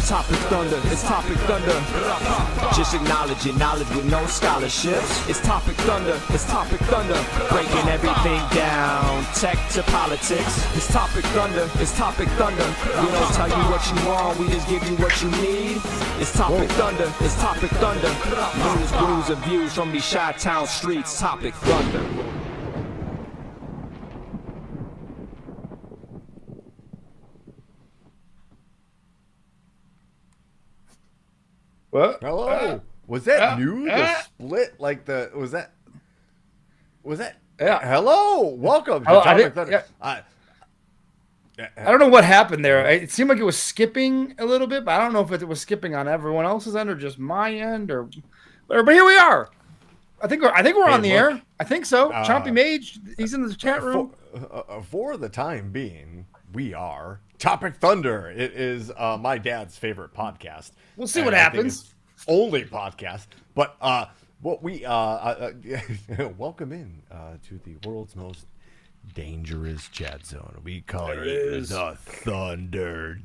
Topic Thunder, it's Topic Thunder. Just acknowledge it, knowledge with no scholarships. It's Topic Thunder, it's Topic Thunder. Breaking everything down, tech to politics. It's Topic Thunder, it's Topic Thunder. We don't tell you what you want, we just give you what you need. It's Topic Thunder, it's Topic Thunder. News, grooves, and views from these Chi-Town streets. Topic Thunder. What? Hello. Was that new? The split, like the was that? Yeah. Hello. Welcome to Oh, Topic Thunder. yeah. I don't know what happened there. It seemed like it was skipping a little bit, but I don't know if it was skipping on everyone else's end or just my end or whatever. But here we are. I think we're on the air. I think so. Chompy Mage, he's in the chat room. For the time being, we are Topic Thunder. It is my dad's favorite podcast. We'll see what happens. Only podcast, but what we welcome in to the world's most dangerous chat zone. We call it the Thunderdome.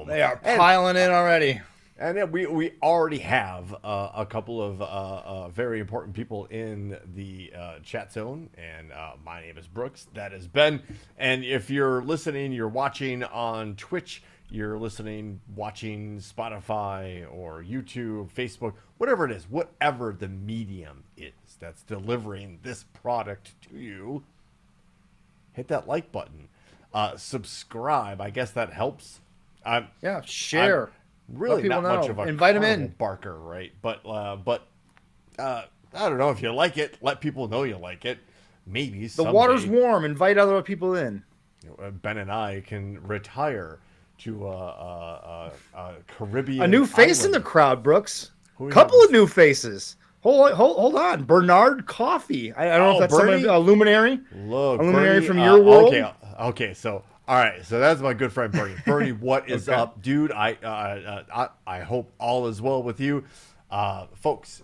They are piling in already. And then we already have a couple of very important people in the chat zone. And my name is Brooks. That is Ben. And if you're listening, you're watching on Twitch, you're listening, watching Spotify or YouTube, Facebook, whatever it is, whatever the medium is that's delivering this product to you, hit that like button. Subscribe. I guess that helps. Share. Really not much of a invite them in barker, right? But I don't know if you like it. Let people know you like it. Maybe the water's warm. Invite other people in. Ben and I can retire to a Caribbean. A new face island. in the crowd, Brooks. Couple of new faces. Hold on, Bernard Coffee. I don't know if that's Bernie? a luminary. Look, a luminary Bernie, from your world. Okay. So all right, so that's my good friend Bernie. Bernie, what is up, dude? I hope all is well with you, folks.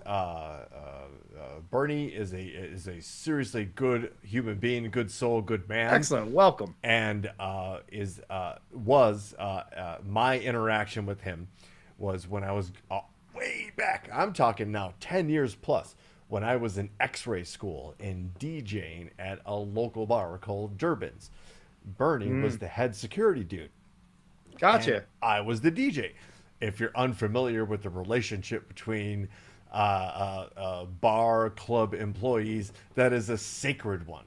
Bernie is a seriously good human being, good soul, good man. Excellent, welcome. And my interaction with him was when I was way back. I'm talking now 10 years plus. When I was in X-ray school and DJing at a local bar called Durbin's. Bernie was the head security dude. Gotcha. And I was the DJ. If you're unfamiliar with the relationship between bar club employees, that is a sacred one,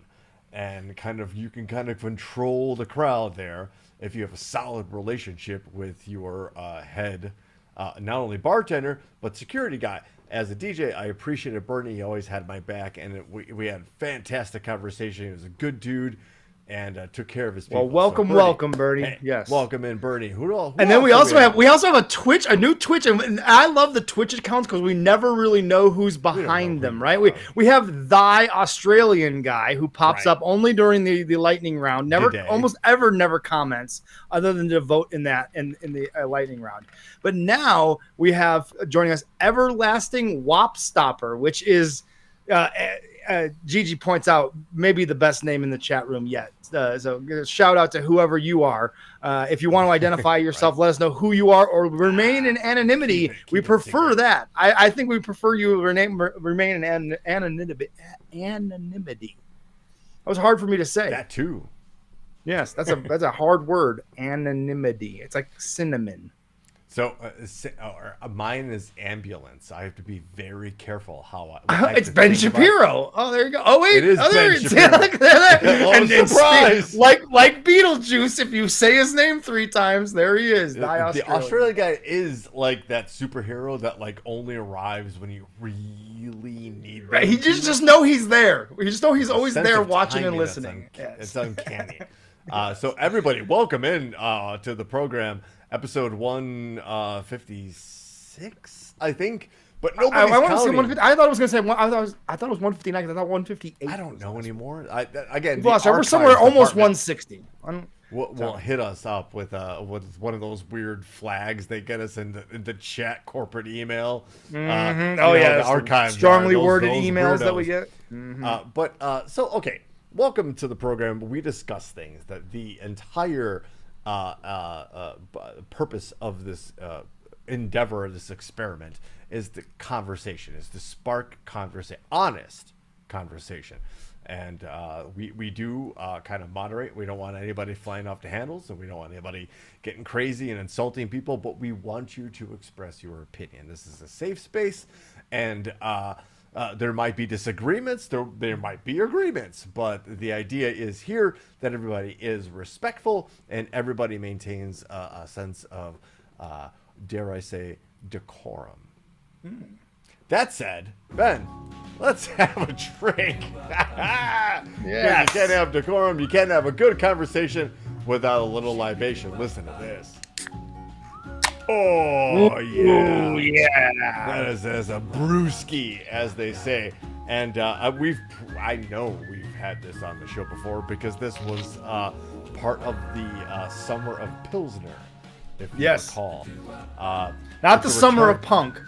and you can control the crowd there if you have a solid relationship with your head, not only bartender but security guy. As a DJ, I appreciated Bernie. He always had my back, and we had fantastic conversation. He was a good dude. And took care of his people. Well, welcome, Bernie. Hey, yes, welcome in, Bernie. And then we also have a new Twitch, and I love the Twitch accounts because we never really know who's behind them, right? We have Thy Australian guy who pops up only during the lightning round, almost never comments other than to vote in the lightning round. But now we have joining us Everlasting Wop Stopper, which is. Gigi points out maybe the best name in the chat room yet. So shout out to whoever you are. If you want to identify yourself, let us know who you are or remain in anonymity. We prefer that. I think we prefer you remain in anonymity. That was hard for me to say. That too. Yes, that's a hard word. Anonymity. It's like cinnamon. So mine is ambulance. I have to be very careful how it's Ben Shapiro. Oh, there you go. Oh wait, it is Ben Shapiro. And surprise! Like Beetlejuice, if you say his name 3 times, there he is. The Australian guy is like that superhero that only arrives when you really need. Right. He just know he's there. You just know he's always there, watching and listening. It's uncanny. So everybody, welcome in to the program. Episode 156, I think, but nobody's counting. I thought it was going to say. I thought it was 159. I thought 158. I don't know anymore. We're somewhere almost 160. Will hit us up with one of those weird flags they get us in the chat corporate email. The archives, strongly worded emails that we get. So okay, welcome to the program. We discuss things that the entire purpose of this endeavor, this experiment, is the conversation, is to spark conversation, honest conversation. And we do kind of moderate. We don't want anybody flying off the handles, and we don't want anybody getting crazy and insulting people, but we want you to express your opinion. This is a safe space, and there might be disagreements, there might be agreements, but the idea is here that everybody is respectful and everybody maintains a sense of, dare I say, decorum. That said, Ben, let's have a drink. Yes. You can't have decorum. You can't have a good conversation without a little libation. Listen to this. Oh, yeah. Ooh, yeah. That is as a brewski, as they say. And I know we've had this on the show before because this was part of the Summer of Pilsner, if you recall. Not the Summer of Punk,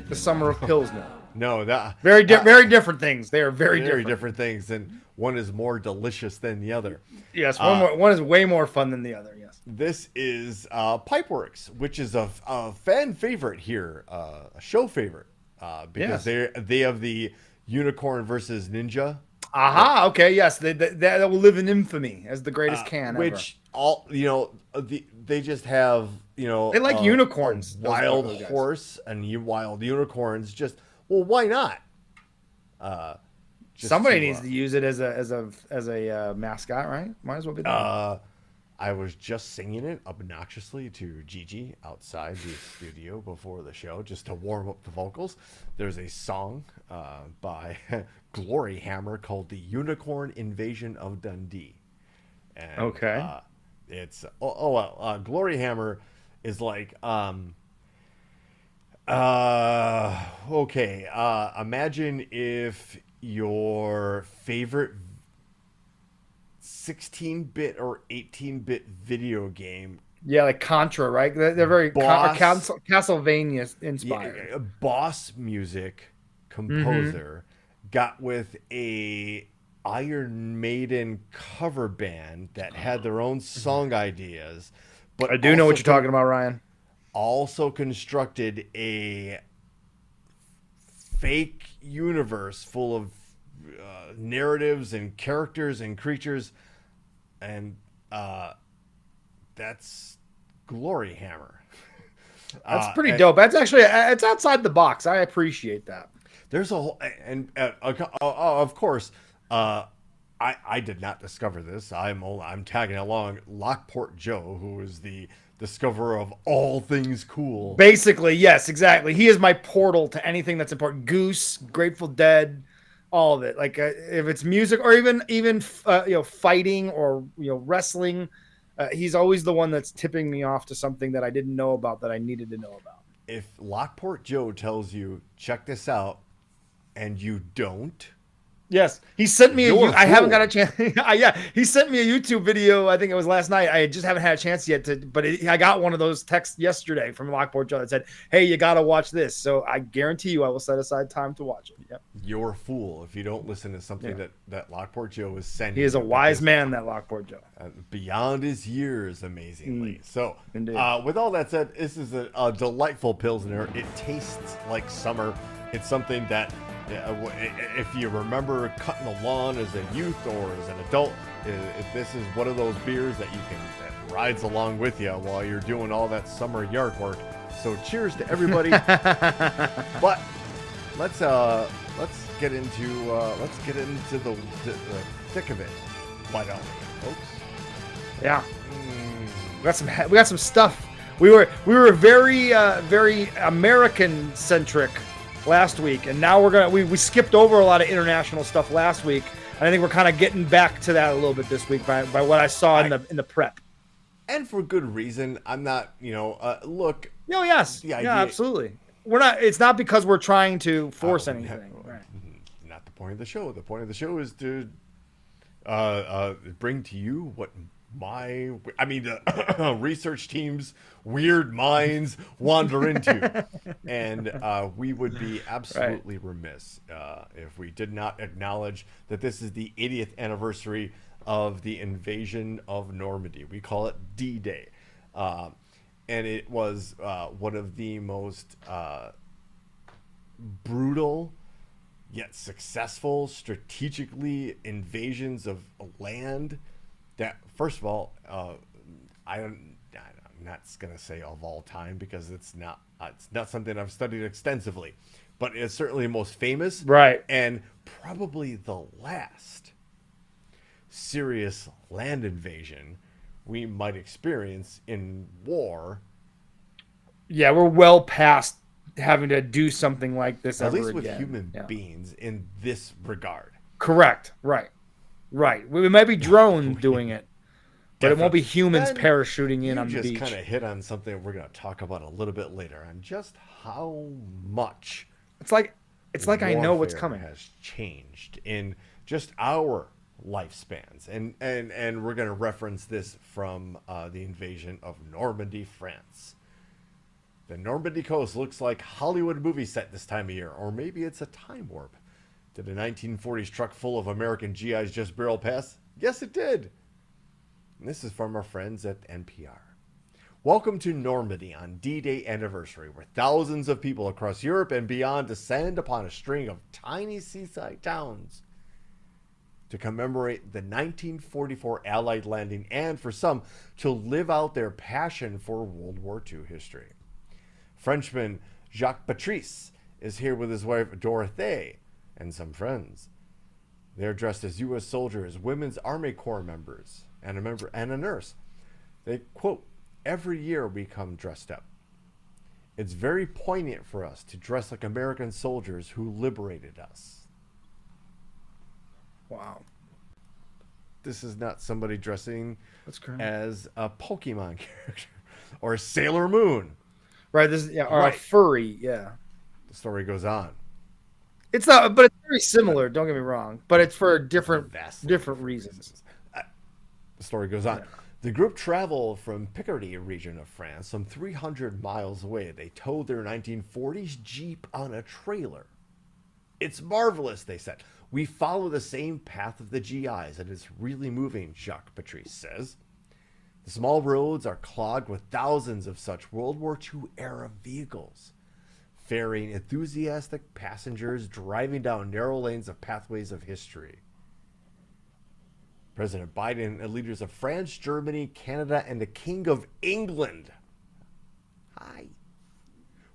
the Summer of Pilsner. No, that very different things. They are very different things, and one is more delicious than the other. Yes, one is way more fun than the other. Yes. This is Pipeworks, which is a fan favorite here, a show favorite, because they have the Unicorn versus Ninja. Aha. Okay. Yes. That will live in infamy as the greatest can ever. Which they just have they like unicorns, wild horse and wild unicorns. Just why not? Somebody needs to use it as a mascot, right? Might as well be that. I was just singing it obnoxiously to Gigi outside the studio before the show, just to warm up the vocals. There's a song by Glory Hammer called "The Unicorn Invasion of Dundee." And, okay. It's Glory Hammer is like imagine if your favorite 16-bit or 18-bit video game, like Contra, right? They're very Castlevania inspired. Boss music composer got with a Iron Maiden cover band that had their own song ideas, but I do know what you're talking about, Ryan. Also constructed a fake universe full of narratives and characters and creatures, and that's Glory Hammer. That's pretty dope. That's actually, it's outside the box. I appreciate that. There's a whole, and of course, I did not discover this. I'm tagging along Lockport Joe, who is the discoverer of all things cool. Basically, yes, exactly. He is my portal to anything that's important. Goose, Grateful Dead, all of it. Like if it's music or even fighting or wrestling, he's always the one that's tipping me off to something that I didn't know about that I needed to know about. If Lockport Joe tells you, check this out, and you don't. Yes, he sent me. I haven't got a chance. He sent me a YouTube video. I think it was last night. I just haven't had a chance yet but I got one of those texts yesterday from Lockport Joe that said, "Hey, you got to watch this." So I guarantee you, I will set aside time to watch it. Yep. You're a fool if you don't listen to something that Lockport Joe is sending. He is a wise man, that Lockport Joe. Beyond his years, amazingly. So, with all that said, this is a delightful Pilsner. It tastes like summer. It's something that, if you remember cutting the lawn as a youth or as an adult, if this is one of those beers that rides along with you while you're doing all that summer yard work. So cheers to everybody. But let's get into the thick of it. Why don't we, folks? Yeah. We got some stuff. We were very American centric last week, and now we skipped over a lot of international stuff last week, and I think we're kind of getting back to that a little bit this week by what I saw in the prep, and for good reason. I'm not look. No, yes, absolutely. We're not. It's not because we're trying to force anything. Right. Not the point of the show. The point of the show is to bring to you what the research team's weird minds wander into. And we would be absolutely remiss if we did not acknowledge that this is the 80th anniversary of the invasion of Normandy. We call it D-Day. And it was one of the most brutal yet successful strategically invasions of land that, first of all, I'm not going to say of all time, because it's not something I've studied extensively, but it's certainly the most famous, right, and probably the last serious land invasion we might experience in war. Yeah, we're well past having to do something like this at ever least with again. human beings in this regard. Correct. Right. We might be drones doing it, but it won't be humans Ben, parachuting in on the You beach. just kind of hit on something we're going to talk about a little bit later, on just how much It's like I know what's coming. Has changed in just our lifespans, and we're going to reference this from the invasion of Normandy, France. The Normandy coast looks like Hollywood movie set this time of year, or maybe it's a time warp. Did a 1940s truck full of American GIs just barrel past? Yes, it did. And this is from our friends at NPR. Welcome to Normandy on D-Day anniversary, where thousands of people across Europe and beyond descend upon a string of tiny seaside towns to commemorate the 1944 Allied landing, and for some, to live out their passion for World War II history. Frenchman Jacques Patrice is here with his wife Dorothée and some friends. They're dressed as U.S. soldiers, Women's Army Corps members, and a nurse. They quote, "Every year we come dressed up. It's very poignant for us to dress like American soldiers who liberated us." Wow. This is not somebody dressing That's as a Pokemon character or Sailor Moon. Right. This or Right. a furry. Yeah. The story goes on. It's not, but it's very similar. Don't get me wrong, but it's for different reasons. The story goes on. Yeah. The group traveled from Picardy region of France, some 300 miles away. They towed their 1940s Jeep on a trailer. "It's marvelous," they said. "We follow the same path of the GIs, and it's really moving," Jacques Patrice says. The small roads are clogged with thousands of such World War II era vehicles, ferrying enthusiastic passengers driving down narrow lanes of pathways of history. President Biden and leaders of France, Germany, Canada, and the King of England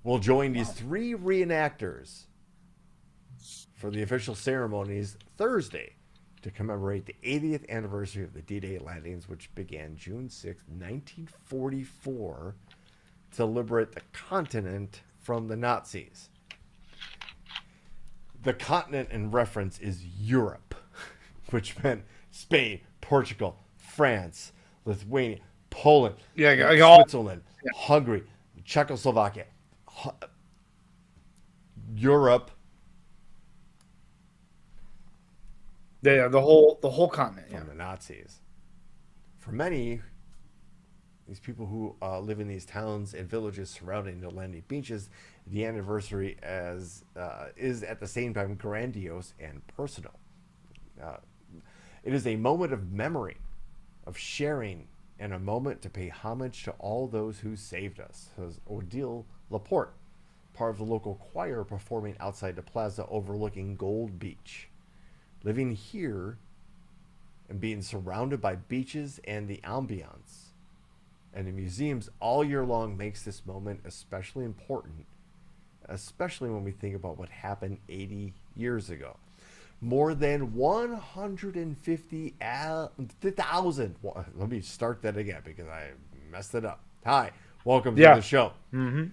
will join these three reenactors for the official ceremonies Thursday to commemorate the 80th anniversary of the D-Day landings, which began June 6, 1944, to liberate the continent from the Nazis. The continent in reference is Europe, which meant Spain, Portugal, France, Lithuania, Poland, Switzerland, Hungary, Czechoslovakia, Europe. Yeah, the whole continent. From the Nazis. For many, these people who live in these towns and villages surrounding the landing beaches, the anniversary is at the same time grandiose and personal. It is a moment of memory, of sharing, and a moment to pay homage to all those who saved us, says Odile Laporte, part of the local choir performing outside the plaza overlooking Gold Beach. Living here and being surrounded by beaches and the ambiance and the museums all year long makes this moment especially important, especially when we think about what happened 80 years ago. More than 150,000. Let me start that again because I messed it up. Hi, welcome to the show. Mm-hmm.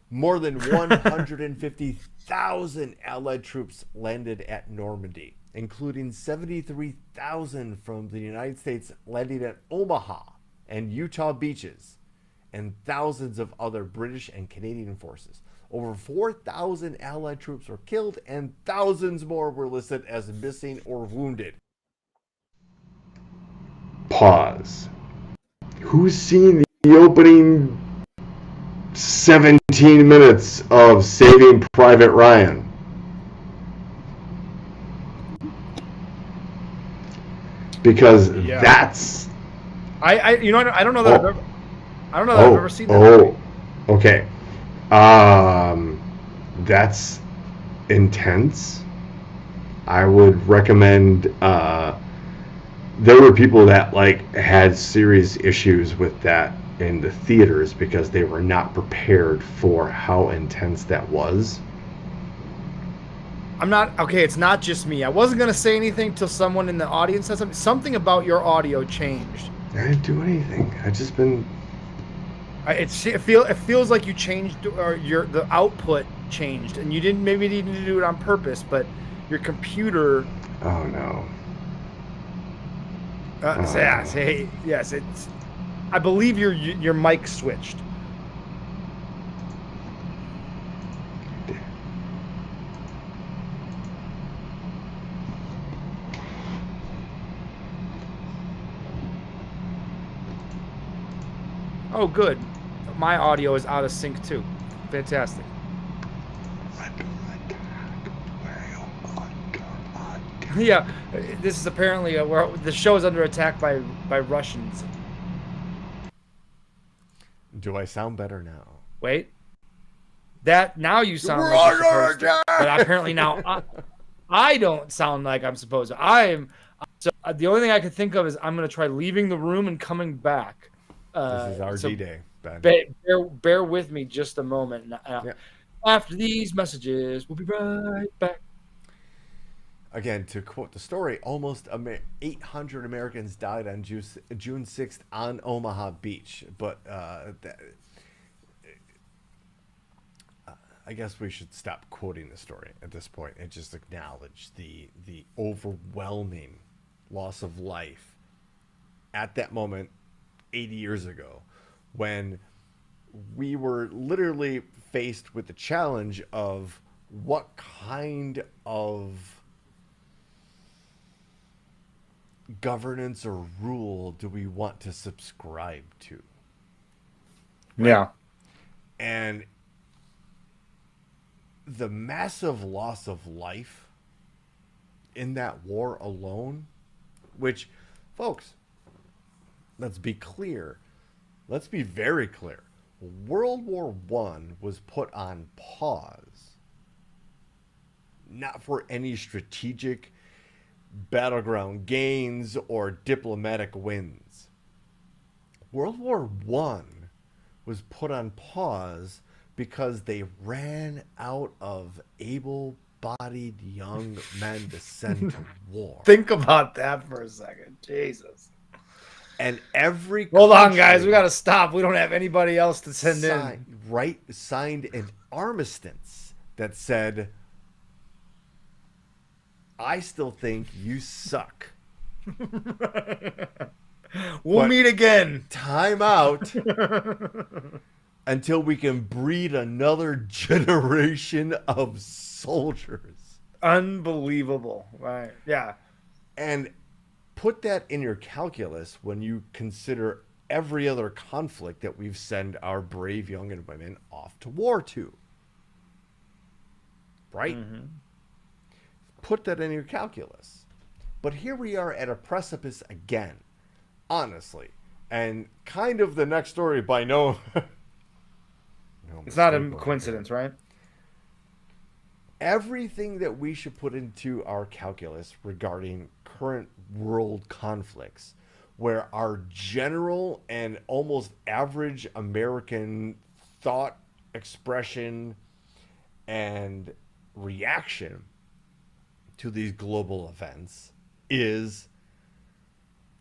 More than 150,000 Allied troops landed at Normandy, including 73,000 from the United States landing at Omaha and Utah beaches, and thousands of other British and Canadian forces. Over 4,000 Allied troops were killed, and thousands more were listed as missing or wounded. Pause. Who's seen the opening 17 minutes of Saving Private Ryan? Because that's... I don't know that I've ever... I don't know that I've ever seen that movie. Okay. That's intense. I would recommend. There were people that had serious issues with that in the theaters because they were not prepared for how intense that was. I'm not okay. It's not just me. I wasn't gonna say anything till someone in the audience said something. Something about your audio changed. I didn't do anything. I just been. It feels like you changed, or the output changed, and you didn't maybe need to do it on purpose, but your computer. Oh no. Yes, it's. I believe your mic switched. Oh, good. My audio is out of sync too. Fantastic. Yeah, this is apparently the show is under attack by Russians. Do I sound better now? Wait, that now you sound like you're supposed to, but apparently now I don't sound like I'm supposed to. So the only thing I could think of is I'm gonna try leaving the room and coming back. This is our D-Day, Ben. Bear with me just a moment. Yeah. After these messages, we'll be right back. Again, to quote the story, almost 800 Americans died on June 6th on Omaha Beach. But I guess we should stop quoting the story at this point and just acknowledge the overwhelming loss of life at that moment 80 years ago, when we were literally faced with the challenge of what kind of governance or rule do we want to subscribe to? Right? Yeah. And the massive loss of life in that war alone, which, folks, let's be clear. Let's be very clear. World War I was put on pause, not for any strategic battleground gains or diplomatic wins. World War I was put on pause because they ran out of able-bodied young men to send to war. Think about that for a second. Jesus. And every Hold on, guys. We got to stop. We don't have anybody else to send in. Signed an armistice that said, I still think you suck. We'll meet again. Time out until we can breed another generation of soldiers. Unbelievable. Right. Yeah. And put that in your calculus when you consider every other conflict that we've sent our brave young and women off to war to. Right? Mm-hmm. Put that in your calculus. But here we are at a precipice again, honestly. And kind of the next story by no it's not a coincidence, right? Everything that we should put into our calculus regarding current world conflicts, where our general and almost average American thought, expression, and reaction to these global events is,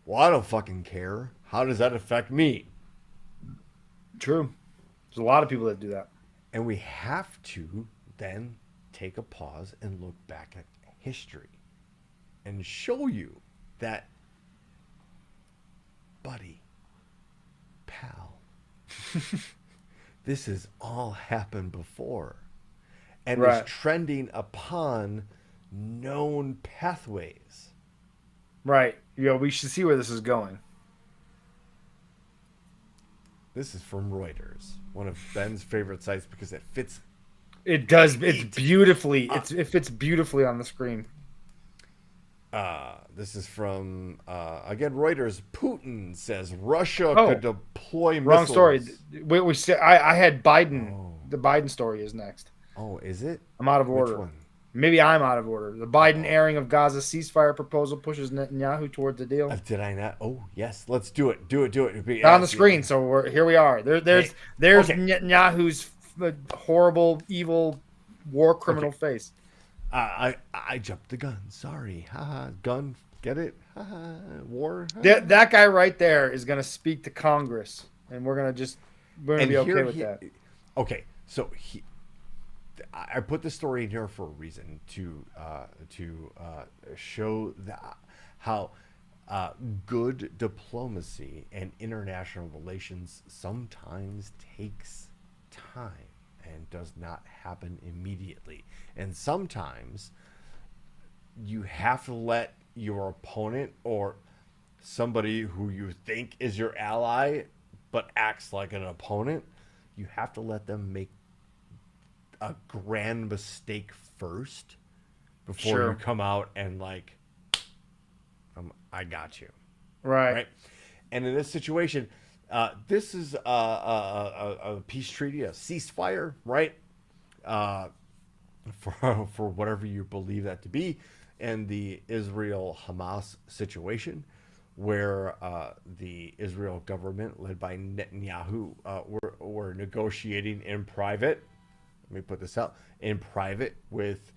well, I don't fucking care. How does that affect me? True. There's a lot of people that do that. And we have to then take a pause and look back at history and show you that, buddy, pal, this has all happened before and is trending upon known pathways. Right. Yeah, we should see where this is going. This is from Reuters, one of Ben's favorite sites because it fits. It does. It's beautifully. It fits beautifully on the screen. This is from again Reuters. Putin says Russia Oh, could deploy Wrong missiles. story. We said I had Biden. The Biden story is next. Oh, is it? I'm out of Which order. one? Maybe I'm out of order. The Biden airing of Gaza ceasefire proposal pushes Netanyahu towards the deal. Did I not? Oh, yes. Let's do it. Do it. It's on the screen, so here we are. There's Okay. Netanyahu's horrible, evil, war criminal face. I jumped the gun. Sorry. Haha. Gun. Get it? Haha. War. That guy right there is going to speak to Congress, and we're going to be okay with that. Okay. So I put the story in here for a reason to show how good diplomacy and international relations sometimes takes time and does not happen immediately. And sometimes you have to let your opponent or somebody who you think is your ally but acts like an opponent, you have to let them make a grand mistake first before you come out and like, I got you. Right. And in this situation, this is a peace treaty, a ceasefire, right? For whatever you believe that to be, and the Israel-Hamas situation, where the Israel government, led by Netanyahu, were negotiating in private. Let me put this out in private with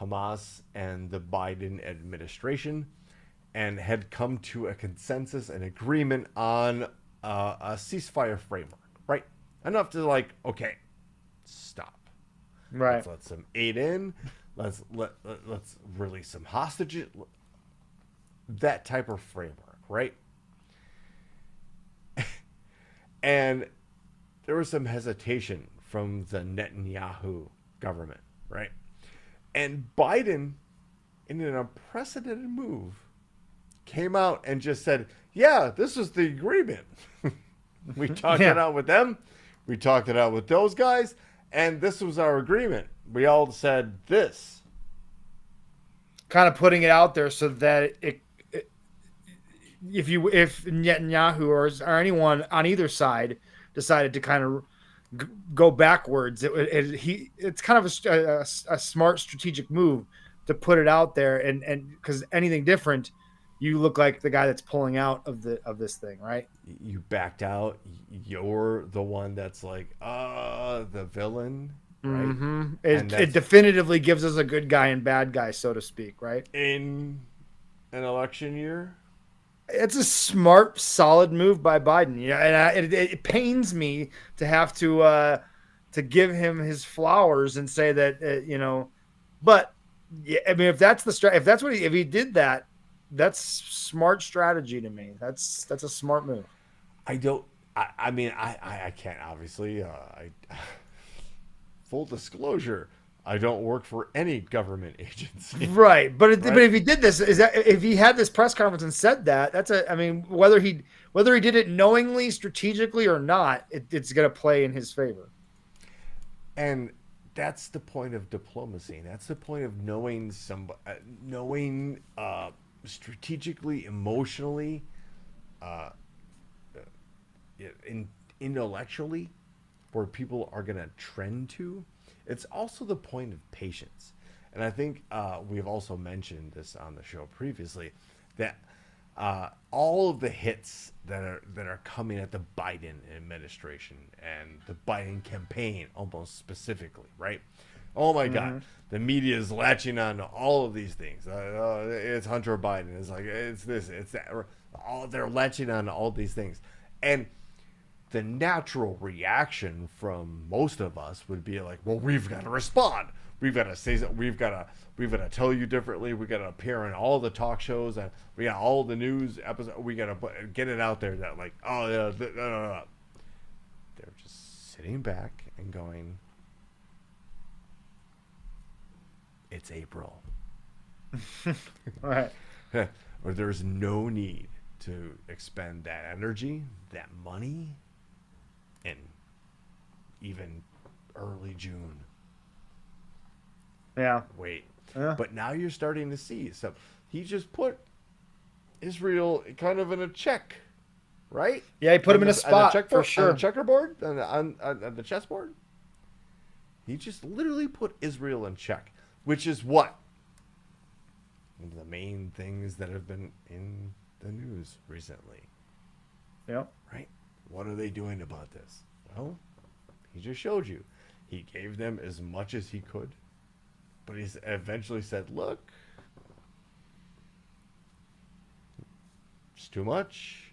Hamas and the Biden administration, and had come to a consensus and agreement on a ceasefire framework, right? Enough to like, okay, stop. Right. Let's let some aid in. Let's release some hostages. That type of framework, right? And there was some hesitation from the Netanyahu government, right? And Biden, in an unprecedented move, came out and just said, yeah, this is the agreement. We talked it out with them. We talked it out with those guys. And this was our agreement. We all said this. Kind of putting it out there so that if Netanyahu or anyone on either side decided to kind of go backwards, it's kind of a smart strategic move to put it out there, and because anything different, you look like the guy that's pulling out of this thing, right? You backed out. You're the one that's like, the villain, right? Mm-hmm. It definitively gives us a good guy and bad guy, so to speak, right? In an election year. It's a smart, solid move by Biden. Yeah, and it pains me to have to give him his flowers and say that but yeah, I mean, if that's if he did that, that's smart strategy to me. That's a smart move. I mean, I can't obviously. Full disclosure, I don't work for any government agency. Right, but if he did this, if he had this press conference and said that, whether he did it knowingly, strategically, or not, it's going to play in his favor. And that's the point of diplomacy. That's the point of knowing strategically, emotionally, intellectually, where people are going to trend to. It's also the point of patience. And I think we've also mentioned this on the show previously, that all of the hits that are coming at the Biden administration and the Biden campaign, almost specifically, right? Oh my God, the media is latching on to all of these things. It's Hunter Biden. It's like it's this, it's that. They're latching on to all these things, and the natural reaction from most of us would be like, well, we've got to respond. We've got to say that. We've got to tell you differently. We got to appear in all the talk shows, and we got all the news episodes. We got to get it out there that like, oh yeah, no. They're just sitting back and going, it's April. All right. Or there's no need to expend that energy, that money, in even early June. Yeah. Wait. Yeah. But now you're starting to see he just put Israel kind of in a check, right? Yeah, he put him in a spot for sure. On the checkerboard, on the chessboard. He just literally put Israel in check, which is what? One of the main things that have been in the news recently. Yep. Right? What are they doing about this? Well, he just showed you. He gave them as much as he could, but he's eventually said, look, it's too much.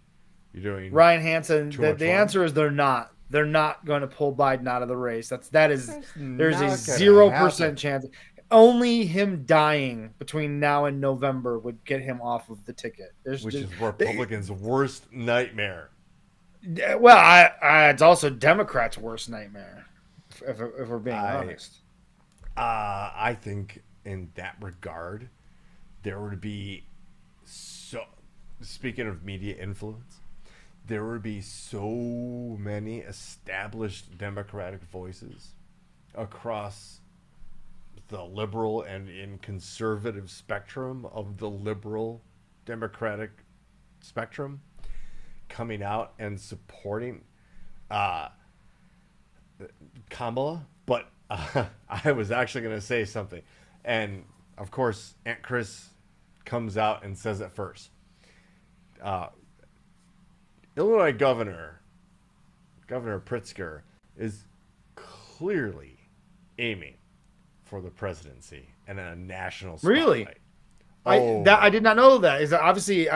You're doing Ryan Hansen, too much the wrong. answer is they're not. They're not going to pull Biden out of the race. There's not a gonna 0% happen. chance. Only him dying between now and November would get him off of the ticket. Which is Republicans' worst nightmare. Well, it's also Democrats' worst nightmare, if we're being honest. I think in that regard, there would be speaking of media influence, there would be so many established Democratic voices across the liberal and in conservative spectrum of the liberal Democratic spectrum coming out and supporting Kamala. But I was actually going to say something. And, of course, Aunt Chris comes out and says it first. Illinois Governor Pritzker is clearly aiming for the presidency and a national spotlight. Really? I did not know that. Is that obviously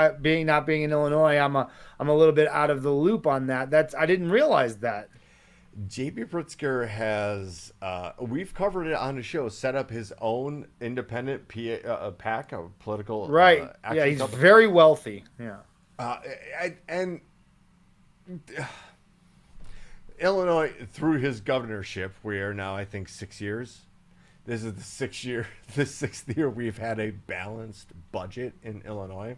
not being in Illinois, I'm a little bit out of the loop on that. I didn't realize that. J.B. Pritzker has, we've covered it on the show, set up his own independent PAC, a political Right. action He's company. very wealthy. Yeah. And Illinois, through his governorship, we are now, I think, 6 years. This is the sixth year we've had a balanced budget in Illinois.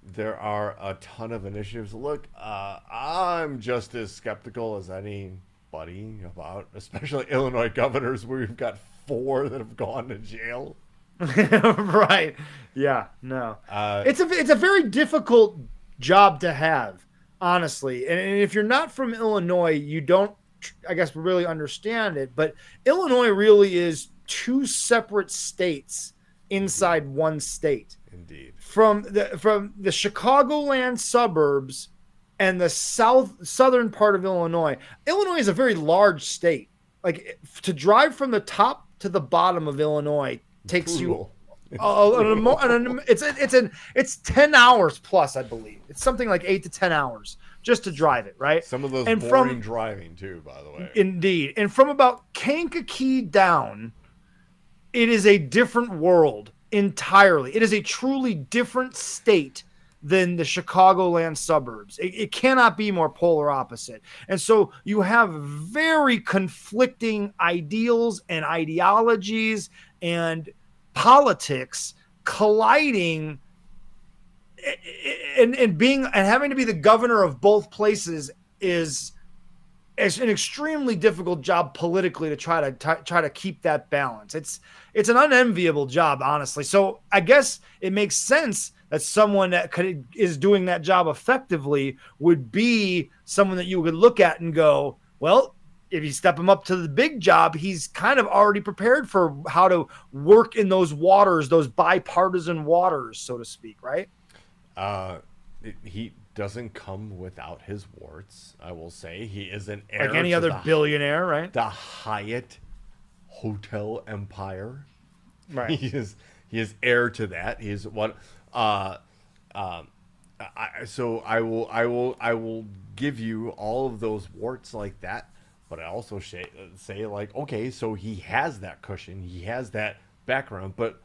There are a ton of initiatives. Look, I'm just as skeptical as anybody about, especially Illinois governors, where we've got 4 that have gone to jail. Right. Yeah. No. It's a very difficult job to have, honestly. And if you're not from Illinois, you don't, I guess, really understand it. But Illinois really is 2 separate states inside one state. Indeed. From the Chicagoland suburbs and the southern part of Illinois. Illinois is a very large state. Like, to drive from the top to the bottom of Illinois takes Brutal. It's 10 hours plus, I believe. It's something like 8 to 10 hours just to drive it, right? Some of those and boring driving too, by the way. Indeed. And from about Kankakee down, it is a different world entirely. It is a truly different state than the Chicagoland suburbs. It cannot be more polar opposite. And so you have very conflicting ideals and ideologies and politics colliding, and having to be the governor of both places is an extremely difficult job politically to try to keep that balance. It's an unenviable job, honestly. So I guess it makes sense that someone that is doing that job effectively would be someone that you could look at and go, well, if you step him up to the big job, he's kind of already prepared for how to work in those waters, those bipartisan waters, so to speak, right? He doesn't come without his warts, I will say. He is an heir like any to other billionaire, right? The Hyatt hotel empire. Right. He is heir to that. He's one. So I will give you all of those warts like that. But I also say, like, okay, so he has that cushion, he has that background, but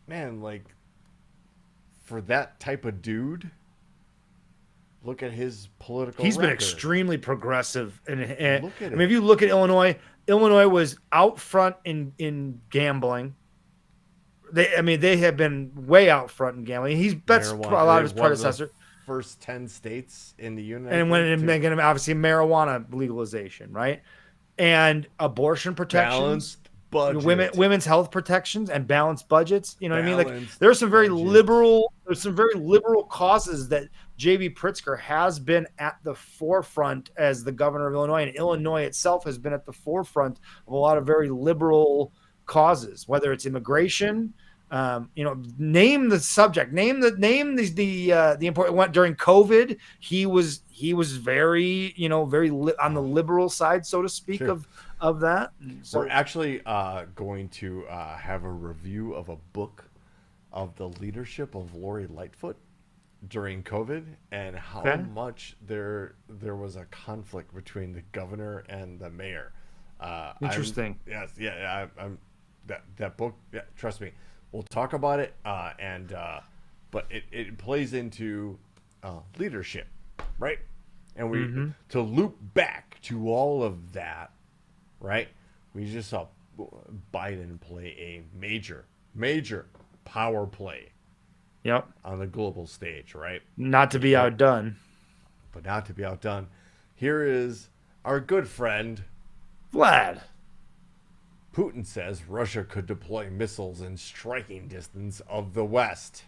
man, like, for that type of dude, look at his political He's been record. extremely progressive. And Look at I him. mean, if you look at Illinois was out front in gambling. They have been way out front in gambling. That's a lot of his predecessor. First 10 states in the union, And when obviously marijuana legalization, right? And abortion protections. budget. women's health protections and balanced budgets. You know what I mean? Like Balanced there's some very budget. liberal, causes that JB Pritzker has been at the forefront as the governor of Illinois, and Illinois itself has been at the forefront of a lot of very liberal causes, whether it's immigration. Name the subject, name the important one. During COVID, he was very, on the liberal side, so to speak, Sure. of that. So We're actually going to have a review of a book of the leadership of Lori Lightfoot during COVID and how much there was a conflict between the governor and the mayor. Interesting. I'm that book. Yeah, trust me, we'll talk about it. But it plays into leadership, right? And we to loop back to all of that, right? We just saw Biden play a major power play. Yep. On the global stage, right? Not to be outdone. But not to be outdone. Here is our good friend Vlad. Putin says Russia could deploy missiles in striking distance of the West.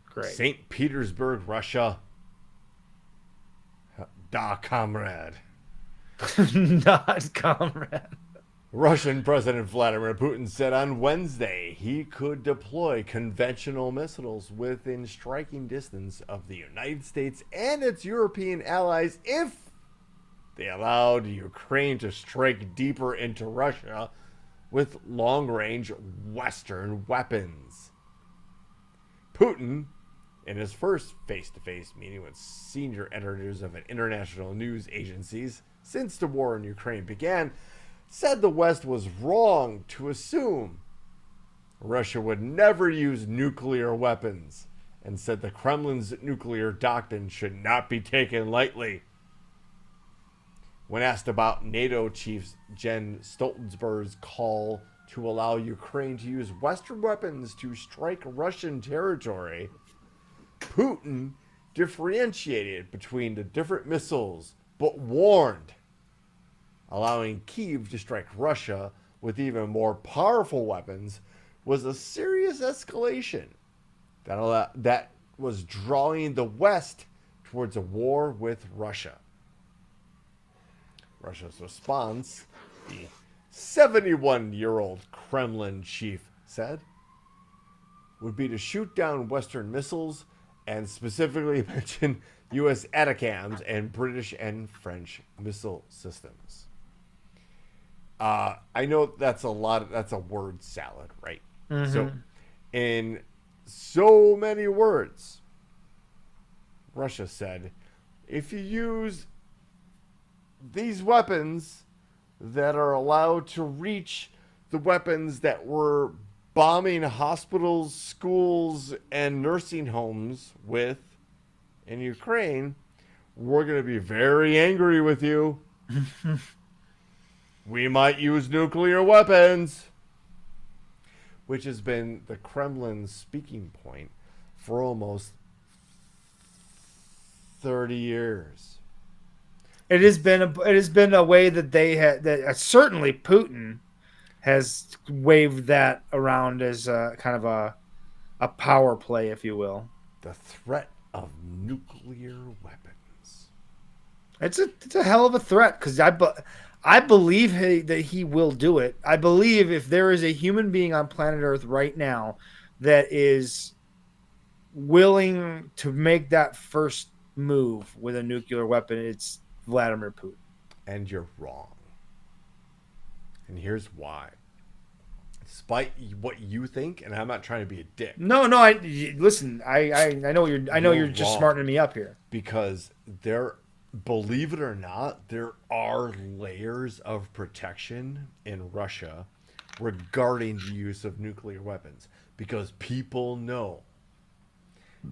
Great. St. Petersburg, Russia. Da, comrade. Not comrade. Russian President Vladimir Putin said on Wednesday he could deploy conventional missiles within striking distance of the United States and its European allies if they allowed Ukraine to strike deeper into Russia with long-range Western weapons. Putin, in his first face-to-face meeting with senior editors of international news agencies since the war in Ukraine began, said the West was wrong to assume Russia would never use nuclear weapons and said the Kremlin's nuclear doctrine should not be taken lightly. When asked about NATO chief Jens Stoltenberg's call to allow Ukraine to use Western weapons to strike Russian territory, Putin differentiated between the different missiles but warned allowing Kyiv to strike Russia with even more powerful weapons was a serious escalation that was drawing the West towards a war with Russia. Russia's response, the 71-year-old Kremlin chief said, would be to shoot down Western missiles and specifically mention U.S. ATACMS and British and French missile systems. I know that's a word salad, right? Mm-hmm. So, in so many words, Russia said, if you use these weapons that are allowed to reach the weapons that were bombing hospitals, schools, and nursing homes with in Ukraine, we're going to be very angry with you. We might use nuclear weapons, which has been the Kremlin's speaking point for almost 30 years. It has been a way that they had that certainly Putin has waved that around as a kind of a power play, if you will. The threat of nuclear weapons. It's a hell of a threat because I believe that he will do it. I believe if there is a human being on planet Earth right now that is willing to make that first move with a nuclear weapon, it's Vladimir Putin. And you're wrong. And here's why. Despite what you think, and I'm not trying to be a dick. No. Listen. I know you're just wrong. smartening me up here. Because believe it or not, there are layers of protection in Russia regarding the use of nuclear weapons. Because people know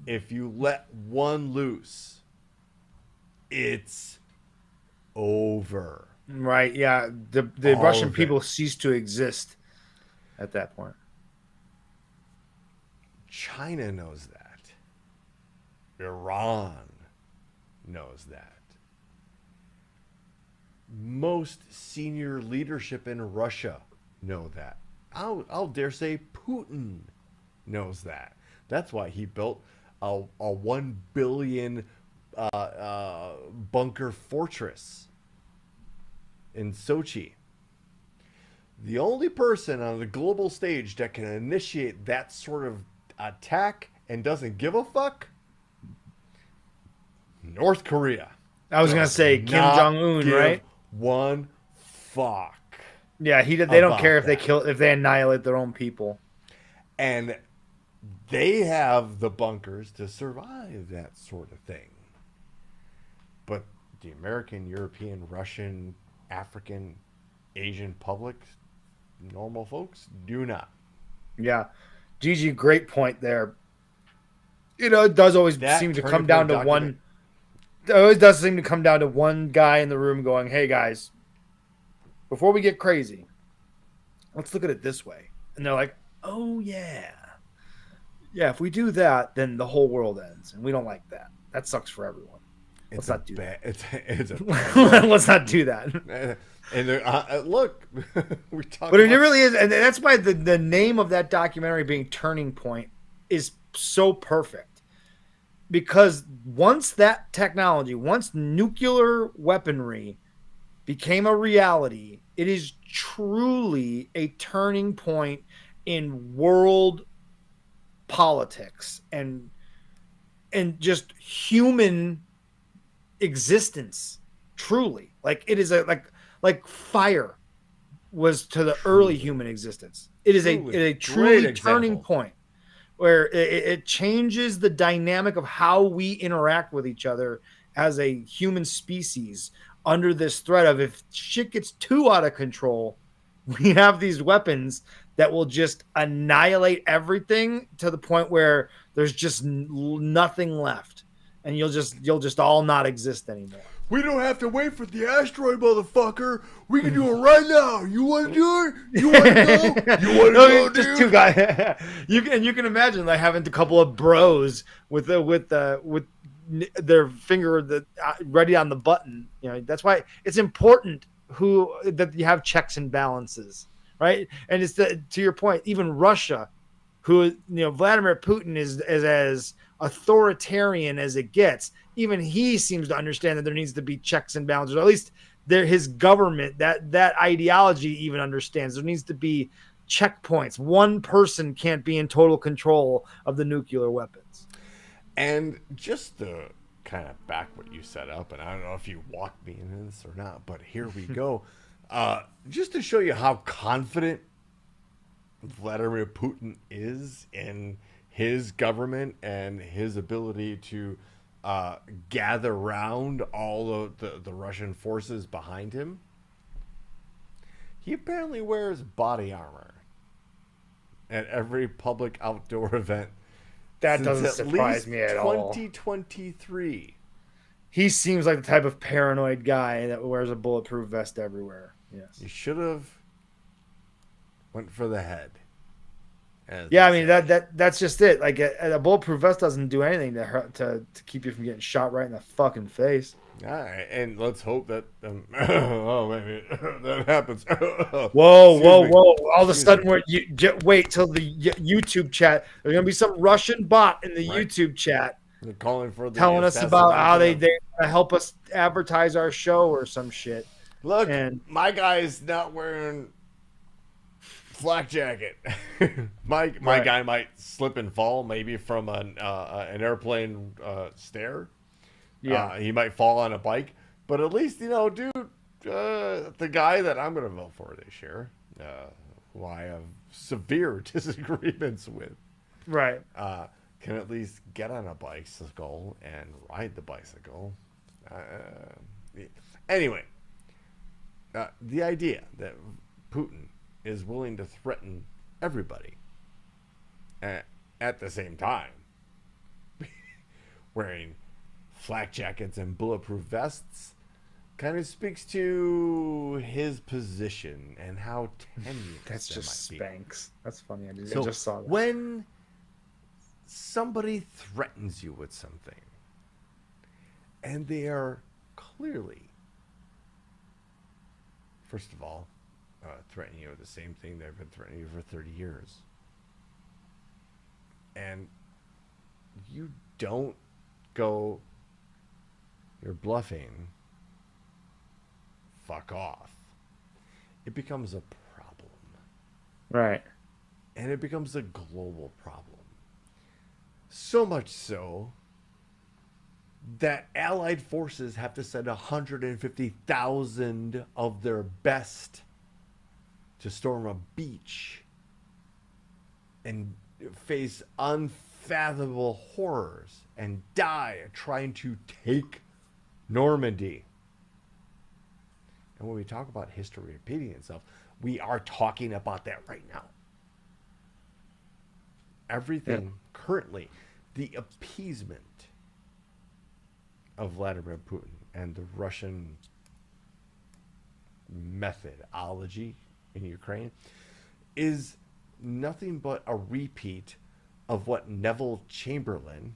if you let one loose, it's over. Right, yeah. The Russian people cease to exist at that point. China knows that. Iran knows that. most senior leadership in Russia know that. I'll dare say Putin knows that. That's why he built a 1 billion bunker fortress in Sochi. The only person on the global stage that can initiate that sort of attack and doesn't give a fuck, North Korea. I was gonna say Kim Jong Un, right? One fuck. Yeah, they don't about care if that. if they annihilate their own people. And they have the bunkers to survive that sort of thing. But the American, European, Russian, African, Asian public, normal folks, do not. Yeah, Gigi, great point there. It does always seem to come down to one. It always does seem to come down to one guy in the room going, "Hey guys, before we get crazy, let's look at it this way." And they're like, "Oh yeah, if we do that, then the whole world ends, and we don't like that. That sucks for everyone. Let's not do that. Let's not do that." And look, we talk. But it really is, and that's why the name of that documentary being Turning Point is so perfect. Because once nuclear weaponry became a reality, it is truly a turning point in world politics and just human existence. Truly, like it is like fire was to the early human existence. It is a truly turning point where it changes the dynamic of how we interact with each other as a human species under this threat of, if shit gets too out of control, we have these weapons that will just annihilate everything to the point where there's just nothing left, and you'll just all not exist anymore. We don't have to wait for the asteroid, motherfucker. We can do it right now. You want to do it? You want to go? You want to go, dude? Just two guys. You can imagine like having a couple of bros with their finger ready on the button. That's why it's important that you have checks and balances, right? And it's to your point, even Russia, who Vladimir Putin is as authoritarian as it gets. Even he seems to understand that there needs to be checks and balances, or at least his government, that ideology even understands there needs to be checkpoints. One person can't be in total control of the nuclear weapons. And just to kind of back what you set up, and I don't know if you walked me into this or not, but here we go. Just to show you how confident Vladimir Putin is in his government and his ability to gather around all of the Russian forces behind him. He apparently wears body armor at every public outdoor event. That doesn't surprise me at all. 2023. He seems like the type of paranoid guy that wears a bulletproof vest everywhere. Yes. You should have went for the head. Yeah, I mean that's just it. Like a bulletproof vest doesn't do anything to keep you from getting shot right in the fucking face. All right, and let's hope that maybe that happens. Whoa! All of a sudden, wait till the YouTube chat. There's gonna be some Russian bot in the YouTube chat. They're calling for telling us about how they help us advertise our show or some shit. Look, my guy's not wearing flak jacket. my guy might slip and fall, maybe from an airplane stair. Yeah, he might fall on a bike, but at least dude, the guy that I'm gonna vote for this year, who I have severe disagreements with, right, can at least get on a bicycle and ride the bicycle. Anyway, the idea that Putin is willing to threaten everybody at the same time, wearing flak jackets and bulletproof vests, kind of speaks to his position and how tenuous that's just might Spanx. That's funny. I So just saw that. When somebody threatens you with something, and they are clearly first of all, threaten you with the same thing they've been threatening you for 30 years. And you don't go, you're bluffing, fuck off. It becomes a problem. Right. And it becomes a global problem. So much so that Allied forces have to send 150,000 of their best to storm a beach and face unfathomable horrors and die trying to take Normandy. And when we talk about history repeating itself, we are talking about that right now. Everything currently, the appeasement of Vladimir Putin and the Russian methodology in Ukraine is nothing but a repeat of what Neville Chamberlain,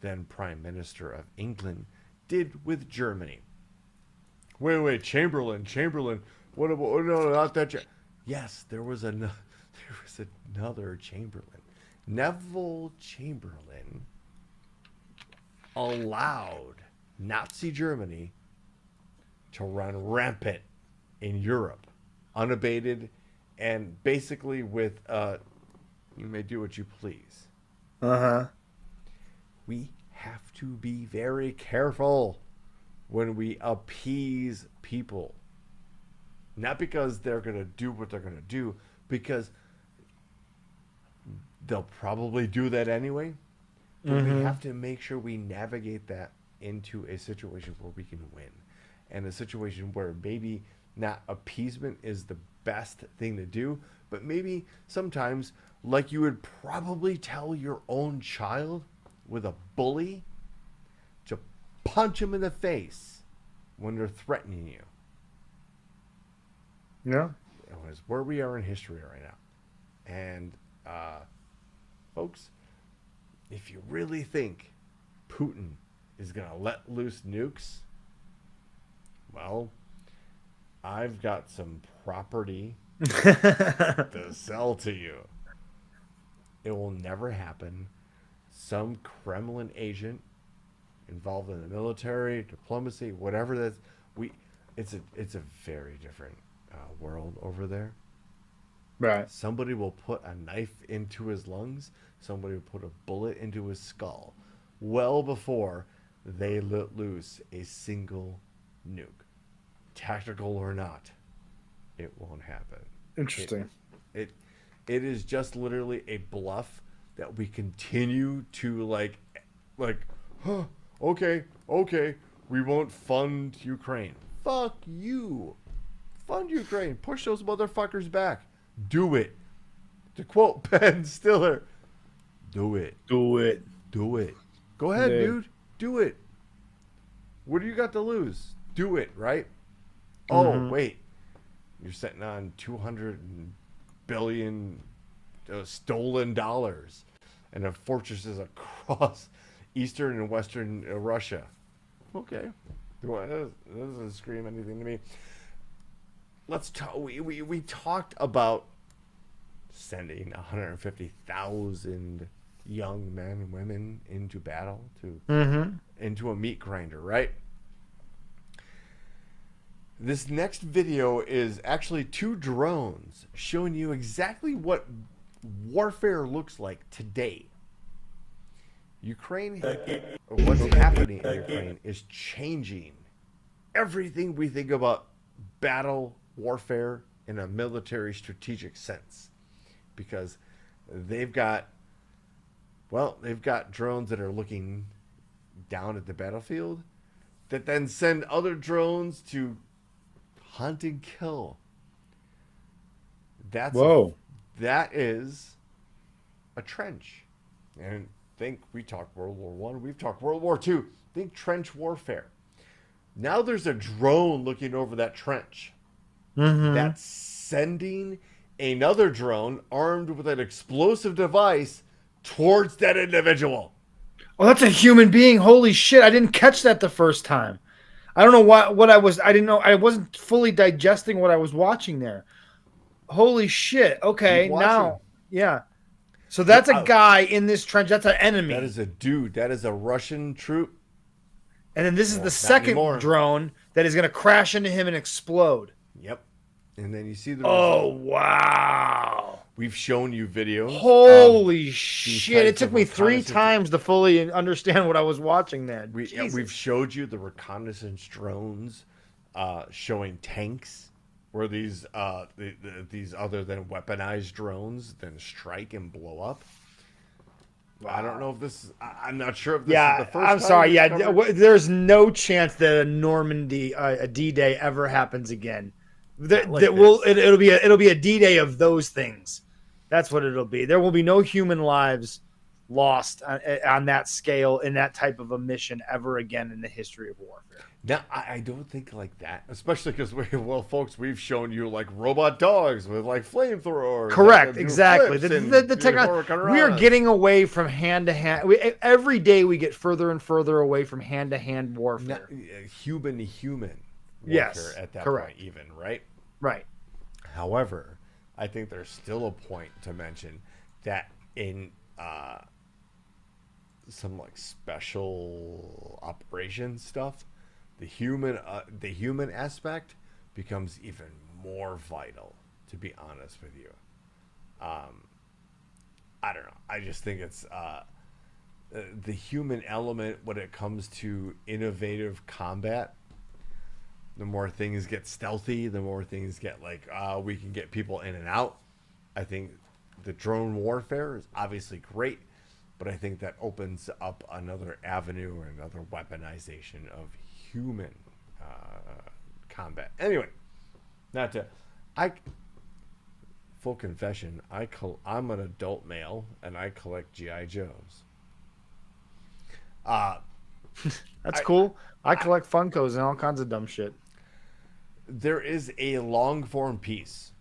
then Prime Minister of England, did with Germany. Wait, Chamberlain. What about, no, not that. Yes, there was another Chamberlain. Neville Chamberlain allowed Nazi Germany to run rampant in Europe, unabated, and basically with you may do what you please. We have to be very careful when we appease people. Not because they're going to do what they're going to do, because they'll probably do that anyway. But we have to make sure we navigate that into a situation where we can win. And a situation where maybe not appeasement is the best thing to do, but maybe sometimes, like you would probably tell your own child with a bully, to punch him in the face when they're threatening you. Yeah. Is where we are in history right now. And folks, if you really think Putin is going to let loose nukes, well, I've got some property to sell to you. It will never happen. Some Kremlin agent involved in the military, diplomacy, whatever that's, it's a very different world over there. Right. Somebody will put a knife into his lungs. Somebody will put a bullet into his skull well before they let loose a single nuke. Tactical or not, it won't happen. Interesting. It is just literally a bluff that we continue to like, huh, okay, we won't fund Ukraine. Fuck you. Fund Ukraine. Push those motherfuckers back. Do it. To quote Ben Stiller, do it. Do it. Do it. Go ahead, Yeah. dude. Do it. What do you got to lose? Do it, right? Oh, wait. You're sitting on 200 billion stolen dollars and have fortresses across eastern and western Russia. Okay. That doesn't scream anything to me. Let's talk. We talked about sending 150,000 young men and women into battle into a meat grinder, right? This next video is actually 2 drones showing you exactly what warfare looks like today. Ukraine, what's happening in Ukraine is changing everything we think about battle warfare in a military strategic sense, because they've got drones that are looking down at the battlefield that then send other drones to hunt and kill. That is a trench. And think, we talked World War I, we've talked World War II. Think trench warfare. Now there's a drone looking over that trench that's sending another drone armed with an explosive device towards that individual. Oh, that's a human being. Holy shit. I didn't catch that the first time. I don't know what I didn't know. I wasn't fully digesting what I was watching there. Holy shit. Okay. Keep watching. Now, yeah. So that's a guy in this trench. That's an enemy. That is a dude. That is a Russian troop. And then this is the second drone that is going to crash into him and explode. Yep. And then you see the Oh, result. wow. We've shown you videos. Holy shit. It types took of me 3 reconnaissance- times to fully understand what I was watching there. We've showed you the reconnaissance drones showing tanks where these these other than weaponized drones then strike and blow up. Wow. I don't know if this. I'm not sure if this is the first time. I'm sorry. Yeah, there's no chance that a Normandy, a D-Day ever happens again. It'll be a D-Day of those things. That's what it'll be. There will be no human lives lost on that scale in that type of a mission ever again in the history of warfare. Now, I don't think like that, especially because folks, we've shown you like robot dogs with like flamethrowers. Correct, exactly. The technology. We are getting away from hand to hand. Every day we get further and further away from hand to hand warfare. Human to human warfare yes, at that correct. point, even right. Right. However, I think there's still a point to mention that in some like special operation stuff, the human aspect becomes even more vital. To be honest with you, I don't know. I just think it's the human element when it comes to innovative combat. The more things get stealthy, the more things get like we can get people in and out. I think the drone warfare is obviously great, but I think that opens up another avenue or another weaponization of human combat. Anyway, full confession, I'm an adult male and I collect GI Joes. That's cool. I collect Funkos and all kinds of dumb shit. There is a long form piece.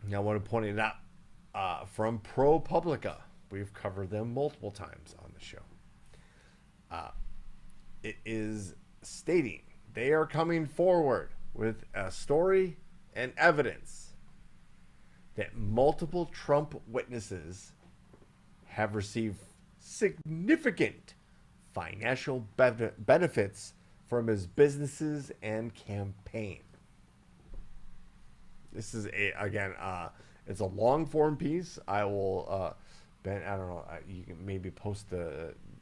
Now, I want to point it out from ProPublica. We've covered them multiple times on the show. It is stating they are coming forward with a story and evidence that multiple Trump witnesses have received significant financial benefits from his businesses and campaign. This is it's a long form piece. I will, Ben, I don't know, you can maybe post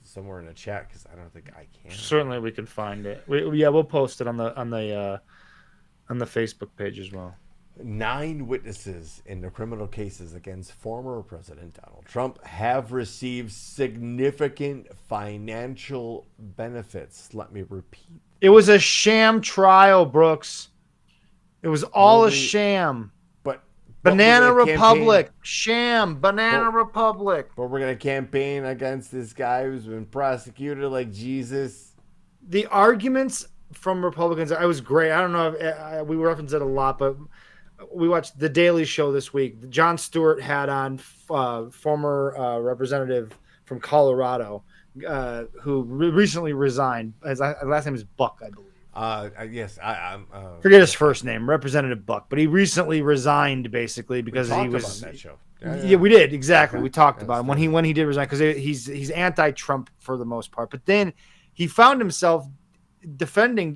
somewhere in the chat because I don't think I can. Certainly, we can find it. We'll post it on the Facebook page as well. 9 witnesses in the criminal cases against former President Donald Trump have received significant financial benefits. Let me repeat. It was a sham trial, Brooks. It was all a sham. But Banana Republic. Sham. Banana Republic. But we're going to campaign against this guy who's been prosecuted like Jesus. The arguments from Republicans, it was great. I don't know if we reference it a lot, but we watched The Daily Show this week. Jon Stewart had on former representative from Colorado who recently resigned. His last name is Buck, I believe. Yes, I'm. Forget his first name, Representative Buck, but he recently resigned basically because he was. About that show. Yeah, we did exactly. We talked about him when he did resign because he's anti-Trump for the most part, but then he found himself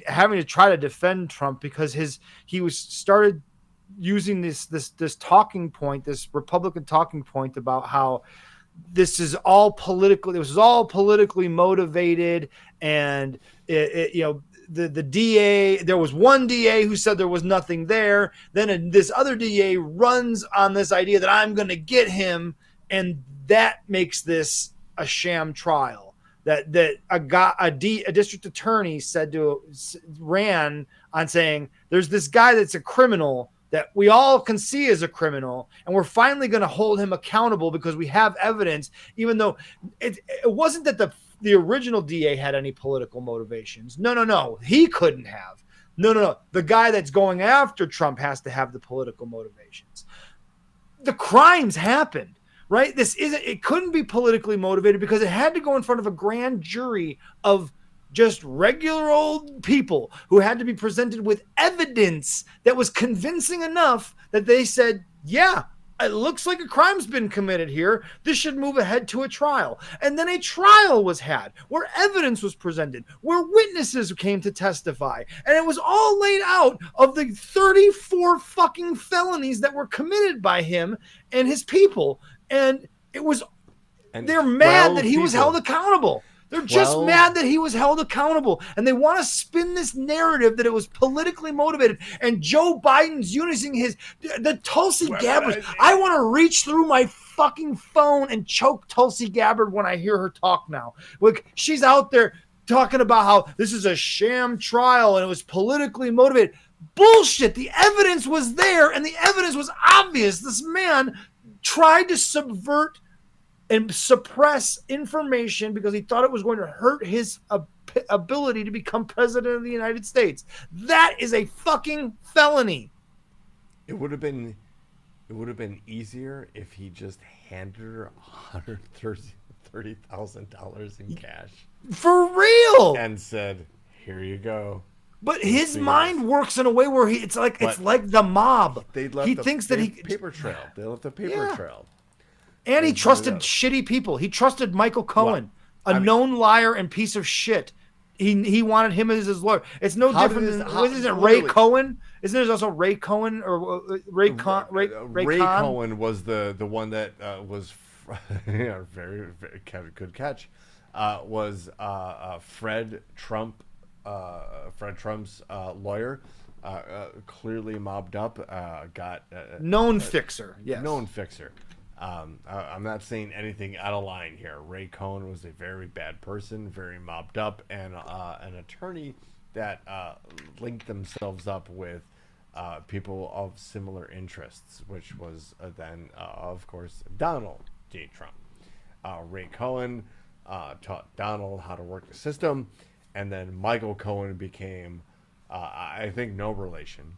having to try to defend Trump because he started using this talking point, this Republican talking point about how this is all political. It was all politically motivated, and the DA. There was one DA who said there was nothing there. Then this other DA runs on this idea that I'm going to get him, and that makes this a sham trial. That a district attorney ran on saying there's this guy that's a criminal that we all can see as a criminal, and we're finally going to hold him accountable because we have evidence, even though it wasn't that the original DA had any political motivations. No. He couldn't have. No. The guy that's going after Trump has to have the political motivations. The crimes happened. Right? It couldn't be politically motivated because it had to go in front of a grand jury of just regular old people who had to be presented with evidence that was convincing enough that they said, yeah, it looks like a crime's been committed here. This should move ahead to a trial. And then a trial was had where evidence was presented, where witnesses came to testify. And it was all laid out of the 34 fucking felonies that were committed by him and his people. And it was, they're mad that he was held accountable. They're just mad that he was held accountable. And they want to spin this narrative that it was politically motivated. And Joe Biden's using the Tulsi Gabbard. I want to reach through my fucking phone and choke Tulsi Gabbard when I hear her talk now. Like, she's out there talking about how this is a sham trial and it was politically motivated. Bullshit. The evidence was there and the evidence was obvious. This man tried to subvert and suppress information because he thought it was going to hurt his ability to become president of the United States. That is a fucking felony. It would have been easier if he just handed her $130,000 in cash. For real. And said, "Here you go." But his mind works in a way where it's like the mob. He thinks that he paper trail. They left the paper trail. And he trusted shitty people. He trusted Michael Cohen, known liar and piece of shit. He wanted him as his lawyer. It's no different than isn't it Ray Cohen? Isn't there also Ray Cohen or Ray Cohen was the one that was very, very good catch. Was Fred Trump's lawyer, clearly mobbed up, got known fixer. Yes, known fixer. I'm not saying anything out of line here. Ray Cohen was a very bad person, very mobbed up, and an attorney that linked themselves up with people of similar interests, which was then, of course, Donald J. Trump. Ray Cohen taught Donald how to work the system, and then Michael Cohen became, I think, no relation.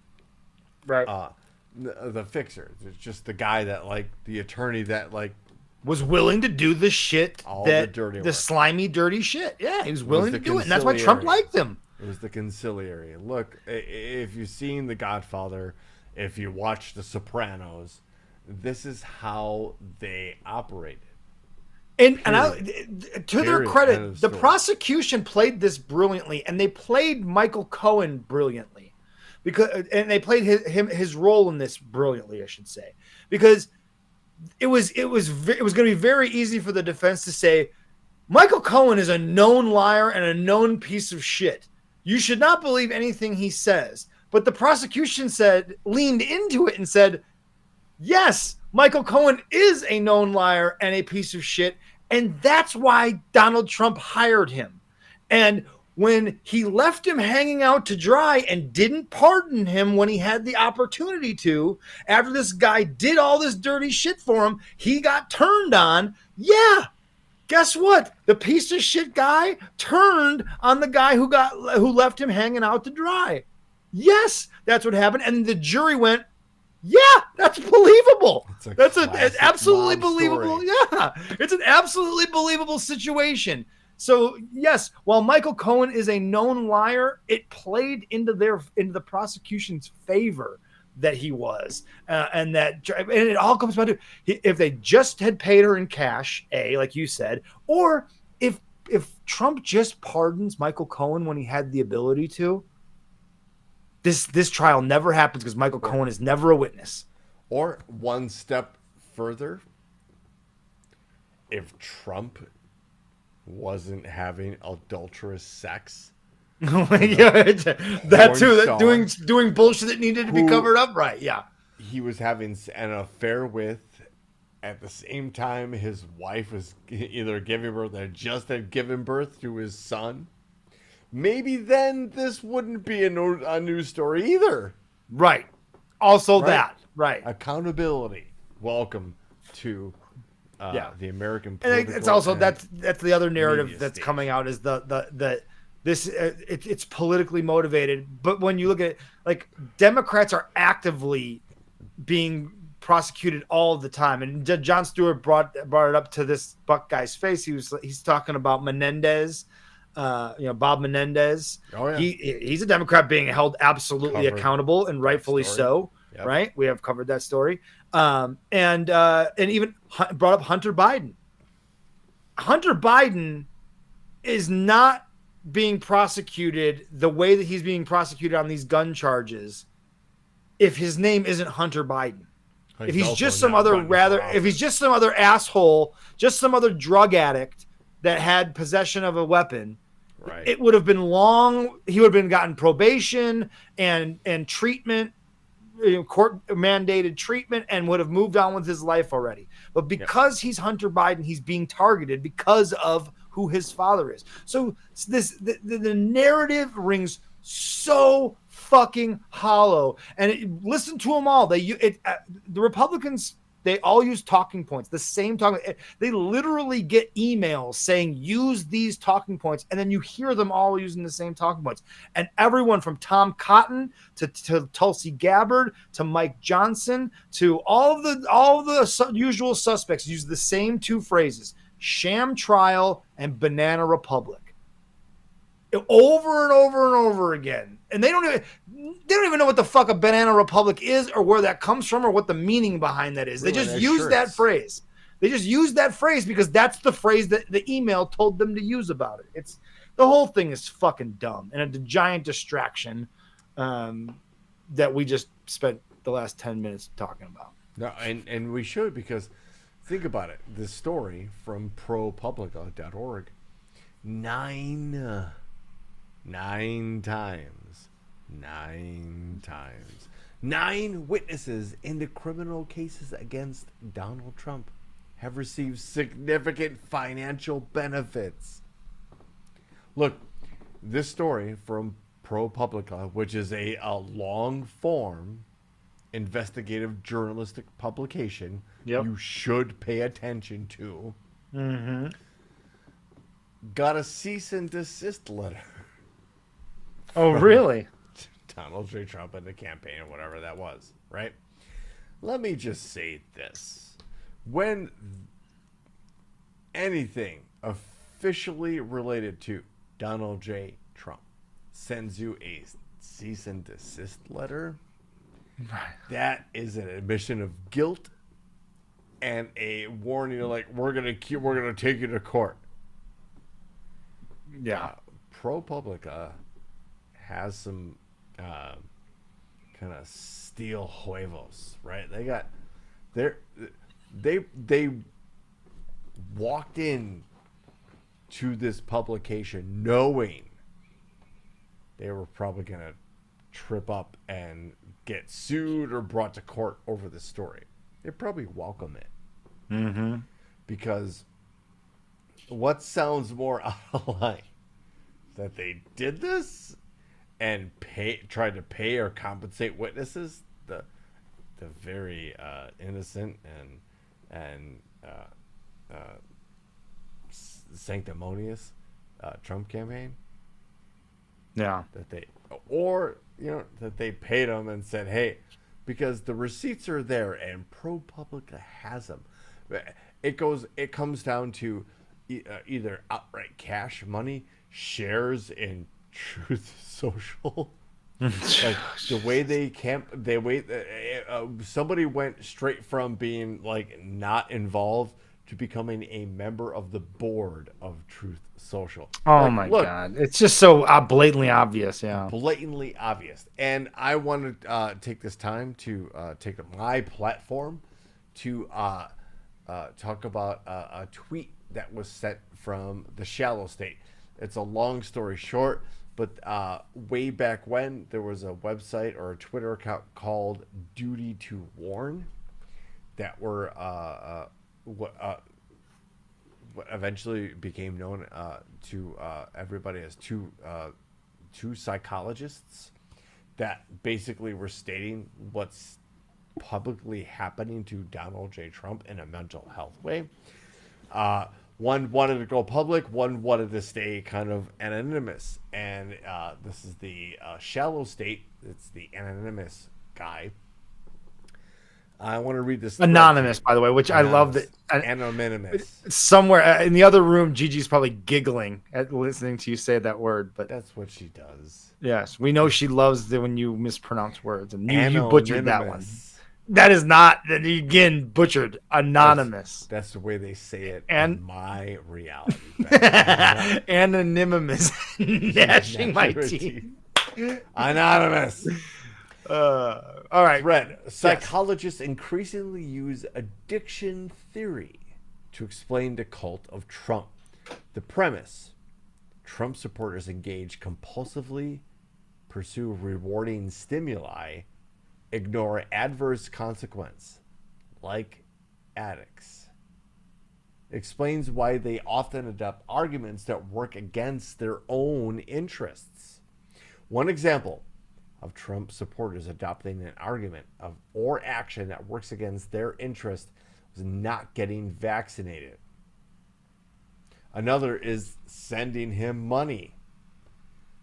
Right. The fixer. It's just the guy that, like, the attorney that, like, was willing to do the shit, the slimy, dirty shit. Yeah, he was willing to do it, and that's why Trump liked him. It was the conciliary. Look, if you've seen The Godfather, if you watch The Sopranos, this is how they operated. And to their credit, the prosecution played this brilliantly, and they played Michael Cohen brilliantly. And they played his role in this brilliantly, I should say, because it was going to be very easy for the defense to say Michael Cohen is a known liar and a known piece of shit. You should not believe anything he says. But the prosecution leaned into it and said, yes, Michael Cohen is a known liar and a piece of shit, and that's why Donald Trump hired him. And when he left him hanging out to dry and didn't pardon him when he had the opportunity to, after this guy did all this dirty shit for him, he got turned on. Yeah, guess what? The piece of shit guy turned on the guy who left him hanging out to dry. Yes, that's what happened. And the jury went, yeah, that's believable. That's an absolutely believable. Story. Yeah, it's an absolutely believable situation. So yes, while Michael Cohen is a known liar, it played into the prosecution's favor that he was, and it all comes down to if they just had paid her in cash, like you said, or if Trump just pardons Michael Cohen when he had the ability to, this trial never happens because Michael Cohen is never a witness. Or one step further, if Trump wasn't having adulterous sex. That too. Doing bullshit that needed to be covered up, right? Yeah. He was having an affair with, at the same time, his wife was either giving birth or just had given birth to his son. Maybe then this wouldn't be a news story either. Right. Also that. Right. Accountability. Welcome to the American political. And it's also that's the other narrative that's coming out is it's politically motivated. But when you look at it, like, Democrats are actively being prosecuted all the time. And Jon Stewart brought it up to this Buck guy's face. He's talking about Menendez, Bob Menendez. Oh, yeah. He's a Democrat being held absolutely accountable, and rightfully so. Yep. Right? We have covered that story. And even brought up Hunter Biden. Hunter Biden is not being prosecuted the way that he's being prosecuted on these gun charges if his name isn't Hunter Biden. If he's just some other if he's just some other asshole, just some other drug addict that had possession of a weapon, right, it would have been long. He would have been gotten probation and treatment, court mandated treatment, and would have moved on with his life already. But because he's Hunter Biden, he's being targeted because of who his father is. So the narrative rings so fucking hollow. And listen to them all. The Republicans, they all use talking points, the same talking. They literally get emails saying use these talking points, and then you hear them all using the same talking points. And everyone from Tom Cotton to Tulsi Gabbard to Mike Johnson to all of the usual suspects use the same two phrases: sham trial and banana republic. Over and over and over again. And they don't even know what the fuck a banana republic is or where that comes from or what the meaning behind that is. They just use that phrase. They just use that phrase because that's the phrase that the email told them to use about it. The whole thing is fucking dumb and a giant distraction that we just spent the last 10 minutes talking about. No, and we should, because think about it. The story from ProPublica.org, nine witnesses in the criminal cases against Donald Trump have received significant financial benefits. Look, this story from ProPublica, which is a long form investigative journalistic publication, you should pay attention to, got a cease and desist letter. Oh, really? Donald J. Trump and the campaign, or whatever that was, right? Let me just say this. When anything officially related to Donald J. Trump sends you a cease and desist letter, that is an admission of guilt and a warning, like, we're gonna take you to court. Yeah. ProPublica has some kind of steel huevos, right? They walked in to this publication knowing they were probably gonna trip up and get sued or brought to court over this story. They probably welcome it, because what sounds more out of line, that they did this and tried to pay or compensate witnesses, the very innocent and sanctimonious Trump campaign. Yeah, that they paid them and said, hey, because the receipts are there and ProPublica has them. It comes down to either outright cash money, shares in Truth Social. Like the way somebody went straight from being like not involved to becoming a member of the board of Truth Social. Oh, like, God. It's just so blatantly obvious. Yeah. Blatantly obvious. And I want to take this time to take my platform to talk about a tweet that was sent from the Shallow State. It's a long story short, but way back when, there was a website or a Twitter account called Duty to Warn that were what eventually became known to everybody as two psychologists that basically were stating what's publicly happening to Donald J. Trump in a mental health way. One wanted to go public, one wanted to stay kind of anonymous. And this is the Shallow State. It's the anonymous guy. I want to read this. thread Anonymous, to you. by the way, which I love that. Anonymous. Somewhere in the other room, Gigi's probably giggling at listening to you say that word. But That's what she does. yes, we know she loves when you mispronounce words, and you butchered that one. Anonymous. That is not, again, butchered. Anonymous. That's the way they say it And- in my reality. Anonymous. Gnashing my teeth. Anonymous. All right. Thread. Psychologists increasingly use addiction theory to explain the cult of Trump. The premise: Trump supporters engage compulsively, pursue rewarding stimuli, ignore adverse consequence, like addicts. Explains why they often adopt arguments that work against their own interests. One example of Trump supporters adopting an argument of or action that works against their interest was not getting vaccinated. Another is sending him money.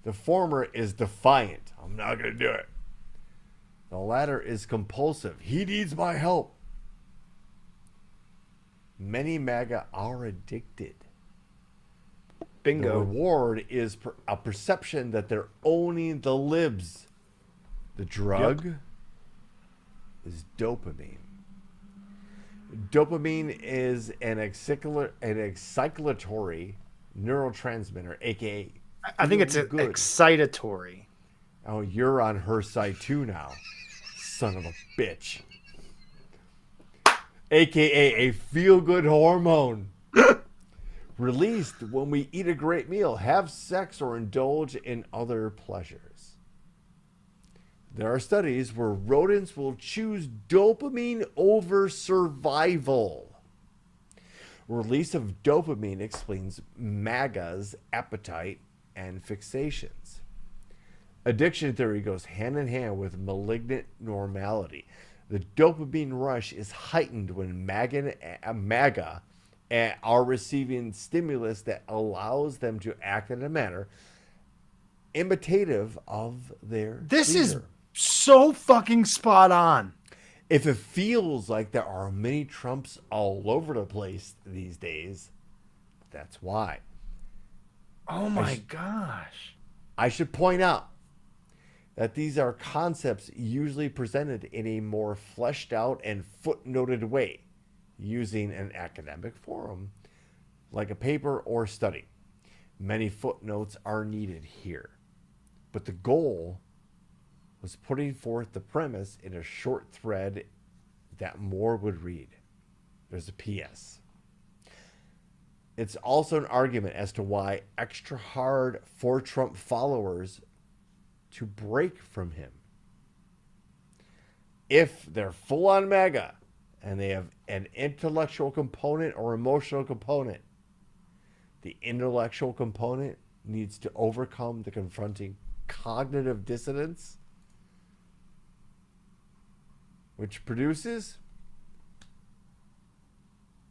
The former is defiant. I'm not going to do it. The latter is compulsive. He needs my help. Many MAGA are addicted. The Bingo. reward is a perception that they're owning the libs. The drug is dopamine. Dopamine is an excitatory neurotransmitter, aka I think it's good. excitatory. Oh, you're on her side too now, son of a bitch. AKA a feel-good hormone. Released when we eat a great meal, have sex, or indulge in other pleasures. There are studies where rodents will choose dopamine over survival. Release of dopamine explains MAGA's appetite and fixations. Addiction theory goes hand in hand with malignant normality. The dopamine rush is heightened when MAGA are receiving stimulus that allows them to act in a manner imitative of their This leader. is so fucking spot on. If it feels like there are many Trumps all over the place these days, that's why. Oh my gosh. I should point out that these are concepts usually presented in a more fleshed out and footnoted way, using an academic forum like a paper or study. Many footnotes are needed here, but the goal was putting forth the premise in a short thread that more would read. There's a PS. It's also an argument as to why extra hard for Trump followers to break from him. If they're full on MAGA and they have an intellectual component or emotional component, the intellectual component needs to overcome the confronting cognitive dissonance, which produces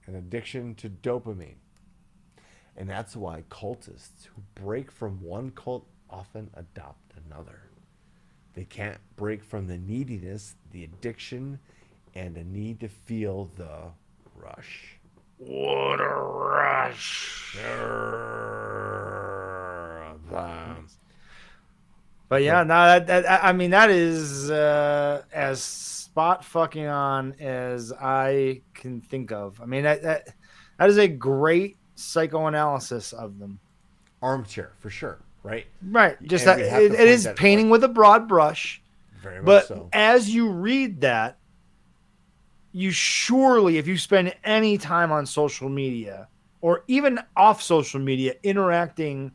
an addiction to dopamine. And that's why cultists who break from one cult often adopt another. They can't break from the neediness, the addiction, and the need to feel the rush. What a rush. But yeah, no, I mean, that is as spot fucking on as I can think of. I mean, that is a great psychoanalysis of them. Armchair, for sure, right? Right. Just And that we have to it point is that painting with a broad brush. Very much But so. as you read that, you surely, if you spend any time on social media or even off social media interacting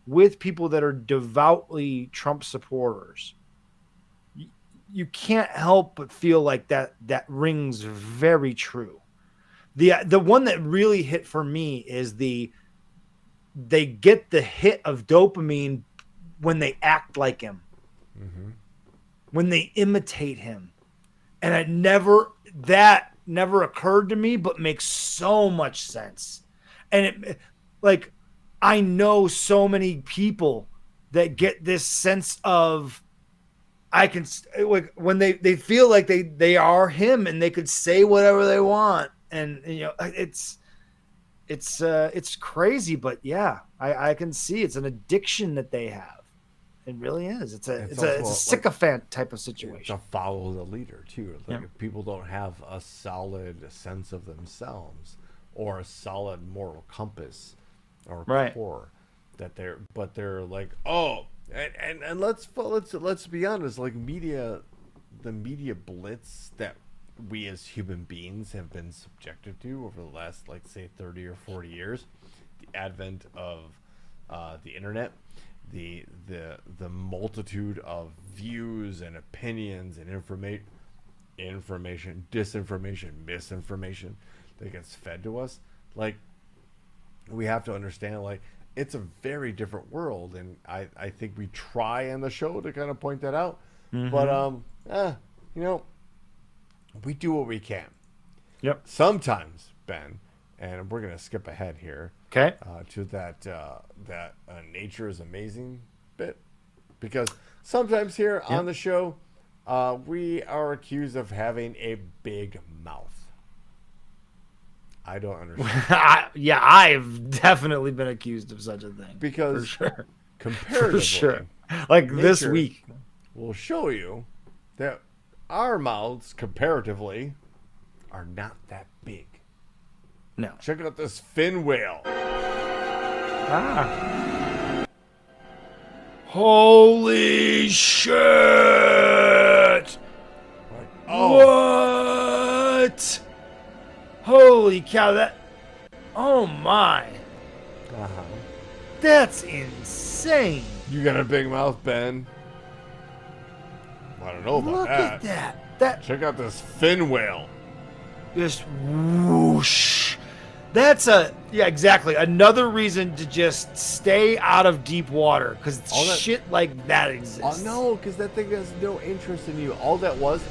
with people that are devoutly Trump supporters, you can't help but feel like that rings very true. The one that really hit for me is they get the hit of dopamine when they act like him, when they imitate him. And that never occurred to me, but makes so much sense. And I know so many people that get this sense of I can like when they feel like they are him and they could say whatever they want, and you know it's crazy, but yeah, I can see it's an addiction that they have. It really is. It's a sycophant type of situation. To follow the leader too. Like Yeah. if people don't have a solid sense of themselves or a solid moral compass or Right. core, they're like, oh, and let's be honest, like the media blitz that we as human beings have been subjected to over the last, like, say 30 or 40 years, the advent of the internet, the multitude of views and opinions and information, disinformation, misinformation that gets fed to us. Like, we have to understand, like, it's a very different world, and I think we try on the show to kind of point that out. But you know, we do what we can. Yep. Sometimes, Ben, and we're gonna skip ahead here. Okay. To that nature is amazing bit, because sometimes here on the show, we are accused of having a big mouth. I don't understand. Yeah, I've definitely been accused of such a thing. Because for sure, comparatively, for sure, like this nature week, will show you that our mouths comparatively are not that big. no. Check out this fin whale. Holy shit! Like, oh, What? Holy cow! Oh my! uh-huh. That's insane. You got a big mouth, Ben. I don't know about Look that. at that. That Check out this fin whale. just whoosh. Yeah, exactly. Another reason to just stay out of deep water, because that- shit like that exists. Oh no, because that thing has no interest in you. All that was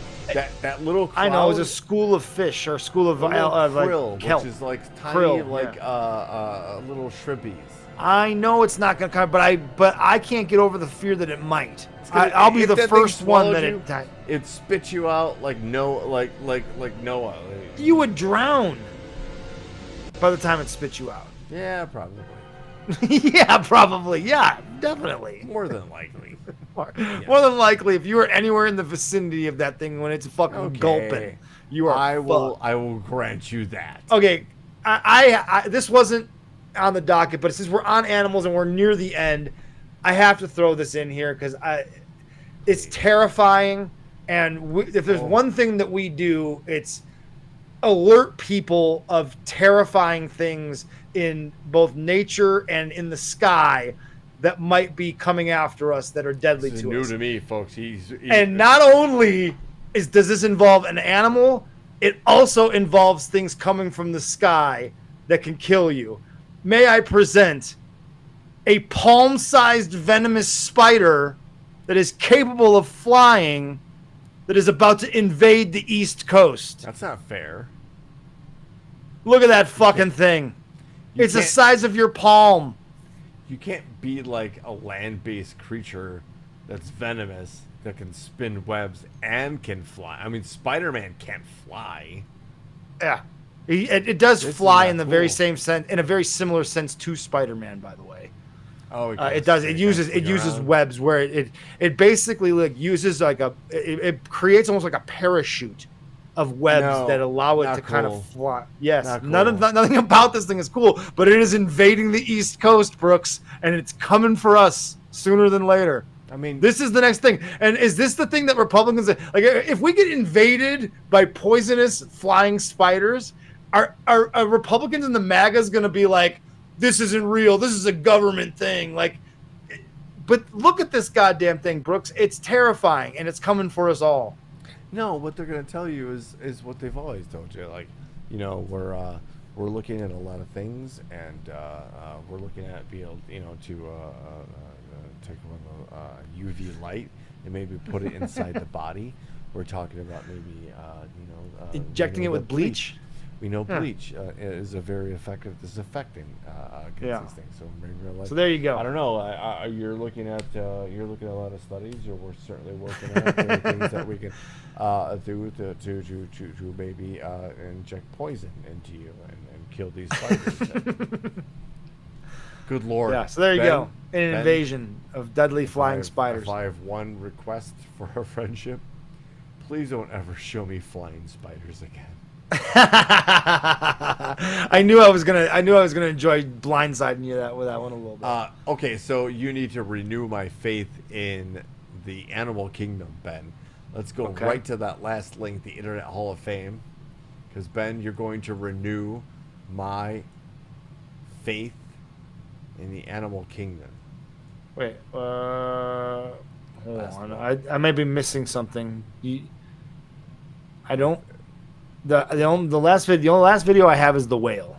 that little cloud, I know, it was a school of fish or school of krill, like kelp. which is like tiny, Krill, like yeah. little shrimpies. I know it's not gonna come, but I can't get over the fear that it might. gonna- I'll be if the that thing first one swallowed that you, it. It spits you out like Noah. You would drown by the time it spits you out. Yeah, probably. Yeah, probably. Yeah, definitely. More than likely. More than likely, if you were anywhere in the vicinity of that thing when it's fucking Okay. gulping, you are. I will fucked. grant you that. Okay, I this wasn't on the docket, but since we're on animals and we're near the end, I have to throw this in here because it's terrifying. And if there's one thing that we do, it's alert people of terrifying things in both nature and in the sky that might be coming after us that are deadly This is to new us. to me, folks. And not only does this involve an animal, it also involves things coming from the sky that can kill you. May I present a palm-sized venomous spider that is capable of flying, that is about to invade the East Coast. That's not fair. Look at that fucking thing. It's the can't- size of your palm. You can't be like a land-based creature that's venomous, that can spin webs and can fly. I mean, Spider-Man can't fly. Yeah. It does This is fly not in the very cool. same sense, in a very similar sense to Spider-Man, by the way. Oh, It does. It uses webs where it basically like uses like it creates almost like a parachute of webs No, that allow it not to kind cool. of fly. Yes, Not nothing about this thing is cool, but it is invading the East Coast, Brooks, and it's coming for us sooner than later. I mean, This is the next thing. And is this the thing that Republicans like? If we get invaded by poisonous flying spiders, are Republicans and the MAGAs going to be like, this isn't real, this is a government thing? Like, but look at this goddamn thing, Brooks. It's terrifying, and it's coming for us all. no. What they're gonna tell you is what they've always told you. Like, you know, we're looking at a lot of things, and we're looking at being able, you know, to take a UV light and maybe put it inside the body. We're talking about maybe Injecting it with bleach. We know bleach is a very effective disinfecting against these things. So maybe So there you go. I don't know. You're looking at a lot of studies, or we're certainly working on other things that we can do to maybe inject poison into you and kill these spiders. Good Lord. Yeah. So there you go. An invasion of deadly flying spiders. If I have one request for our friendship, please don't ever show me flying spiders again. I knew I was gonna enjoy blindsiding you with that one a little bit. Okay, so you need to renew my faith in the animal kingdom, Ben. Let's go right to that last link, the Internet Hall of Fame, because Ben, you're going to renew my faith in the animal kingdom. Wait, hold on. I may be missing something. I don't. The last video I have is the whale.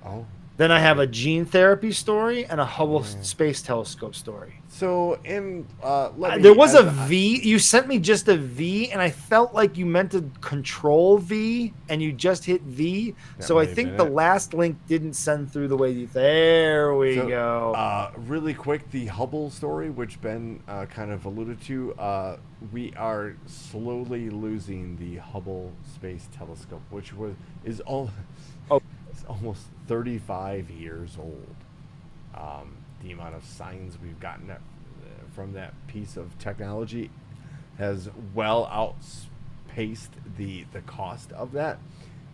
Oh. Then I have a gene therapy story and a Hubble Space Telescope story. So There was a V. You sent me just a V, and I felt like you meant to Control V, and you just hit V. So I think the last link didn't send through the way you. There we go. Really quick, the Hubble story, which Ben kind of alluded to. We are slowly losing the Hubble Space Telescope, which is almost 35 years old. The amount of signs we've gotten from that piece of technology has well outpaced the cost of that.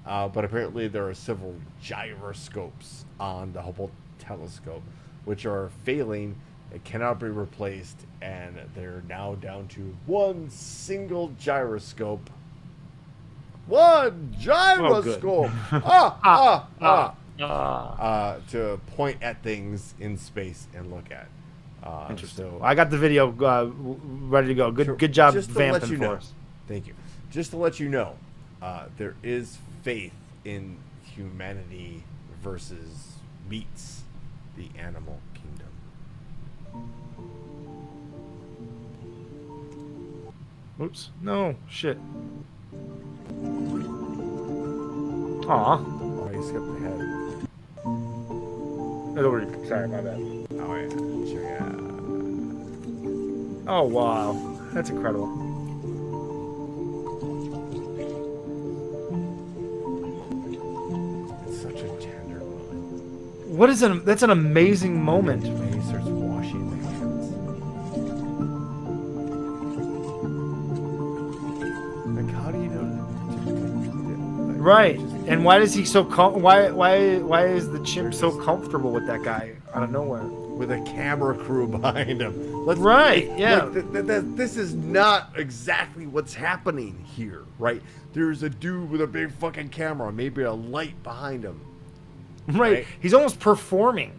But apparently there are several gyroscopes on the Hubble telescope which are failing. It cannot be replaced, and they're now down to one single gyroscope. One gyroscope! To point at things in space and look at. Interesting. So, I got the video ready to go. Good job vamping for us. Thank you. Just to let you know, there is faith in humanity versus meets the animal kingdom. Oops. No. Shit. Aw. Oh, you skipped ahead. Sorry, my bad. Oh, yeah. Sure, yeah. Oh, wow. That's incredible. It's such a tender moment. That's an amazing moment. When he starts washing the hands. Like, how do you know? Right. And why is he so why is the chimp so comfortable with that guy out of nowhere? With a camera crew behind him. This is not exactly what's happening here, right? There's a dude with a big fucking camera, maybe a light behind him. Right. He's almost performing.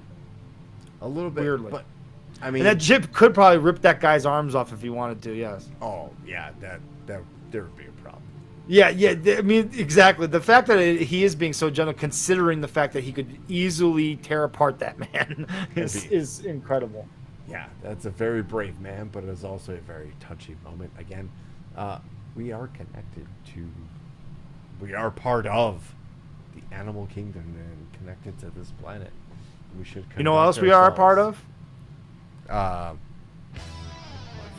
A little bit. Weirdly. But, I mean... And that chimp could probably rip that guy's arms off if he wanted to, yes. Oh, yeah, there would be a problem. Yeah, I mean, exactly. The fact that he is being so gentle, considering the fact that he could easily tear apart that man, is incredible. Yeah, that's a very brave man, but it is also a very touchy moment. Again, we are connected to, we are part of the animal kingdom and connected to this planet. We should. You know what else we are a part of? I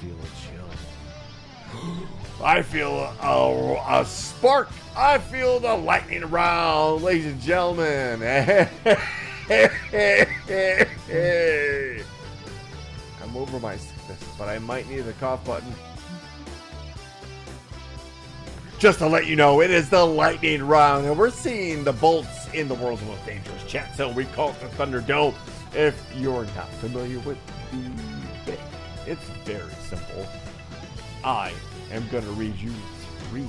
feel a chill. I feel a spark. I feel the lightning around, ladies and gentlemen. I'm over my sickness, but I might need the cough button. Just to let you know, it is the lightning round, and we're seeing the bolts in the world's most dangerous chat zone. We call it the Thunderdome. If you're not familiar with the bit, it's very simple. I am going to read you 3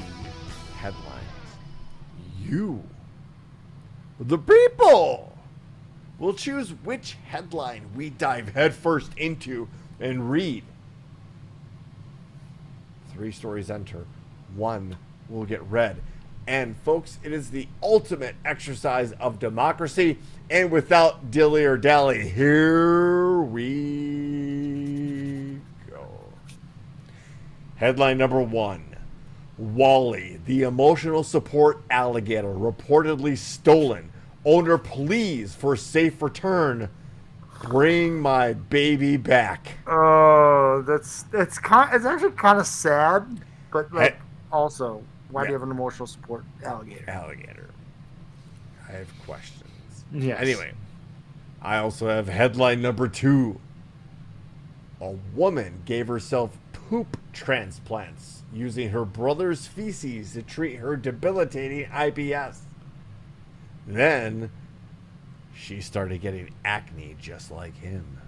headlines. You, the people, will choose which headline we dive headfirst into and read. 3 stories enter. 1 will get read. And folks, it is the ultimate exercise of democracy. And without dilly or dally, here we go. Headline number 1. Wally, the emotional support alligator, reportedly stolen. Owner pleas for safe return. Bring my baby back. Oh, it's actually kind of sad, but like also, why do you have an emotional support alligator? Alligator. I have questions. Yes. Anyway, I also have headline number 2. A woman gave herself poop transplants using her brother's feces to treat her debilitating IBS. Then she started getting acne just like him.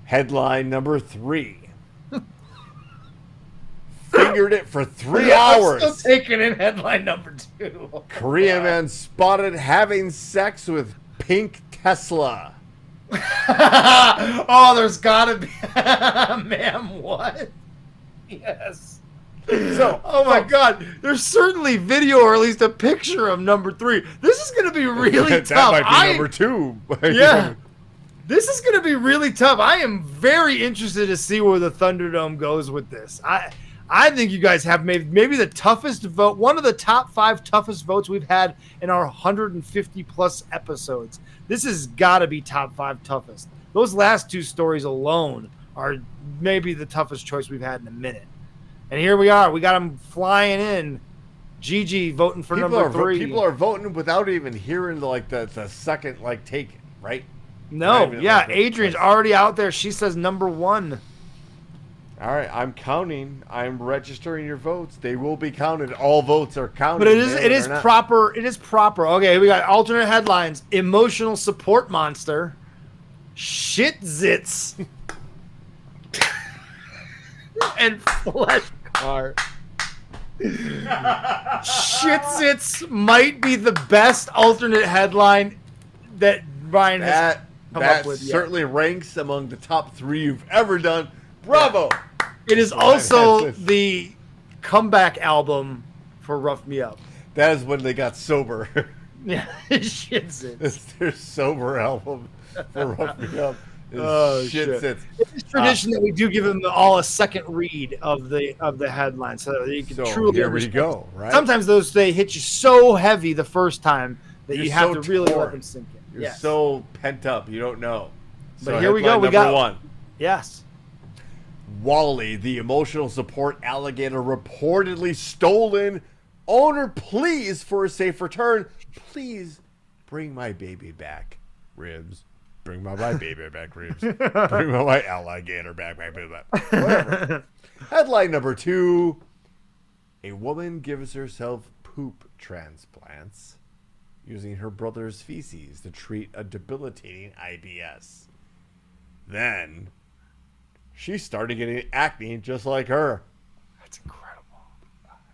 Headline number 3. Fingered it for 3 hours. I'm still taking in headline number 2. Korean man spotted having sex with pink Tesla. Oh, there's gotta be, ma'am. What? Yes. So, oh my God, there's certainly video or at least a picture of number 3. This is gonna be really that tough. might be number 2. Yeah. This is going to be really tough. I am very interested to see where the Thunderdome goes with this. I think you guys have maybe the toughest vote, one of the top 5 toughest votes we've had in our 150 plus episodes. This has got to be top 5 toughest. Those last 2 stories alone are maybe the toughest choice we've had in a minute. And here we are. We got them flying in. Gigi voting for number 3. People are voting without even hearing the second take, right? No, yeah, Adrian's already out there. She says number 1. All right, I'm counting. I'm registering your votes. They will be counted. All votes are counted. But it is proper. It is proper. Okay, we got alternate headlines: emotional support monster, shit zits, and flesh car. Shit zits might be the best alternate headline that Ryan has come up with. Certainly ranks among the top 3 you've ever done. Bravo! It is also the comeback album for Rough Me Up. That is when they got sober. Yeah, shit zits. It's their sober album for Rough Me Up. Shit zits. It's tradition that we do give them all a second read of the headline, so that you can truly. Here we go. Right. Sometimes they hit you so heavy the first time that you have to really let them sink in. You're so pent up, you don't know. But here we go. We got 1. Yes. Wally, the emotional support alligator, reportedly stolen. Owner pleas for a safe return. Please bring my baby back, Ribs. Bring my baby back, Ribs. Bring my alligator back. Whatever. Headline number 2. A woman gives herself poop transplants using her brother's feces to treat a debilitating IBS. Then she started getting acne just like her. That's incredible.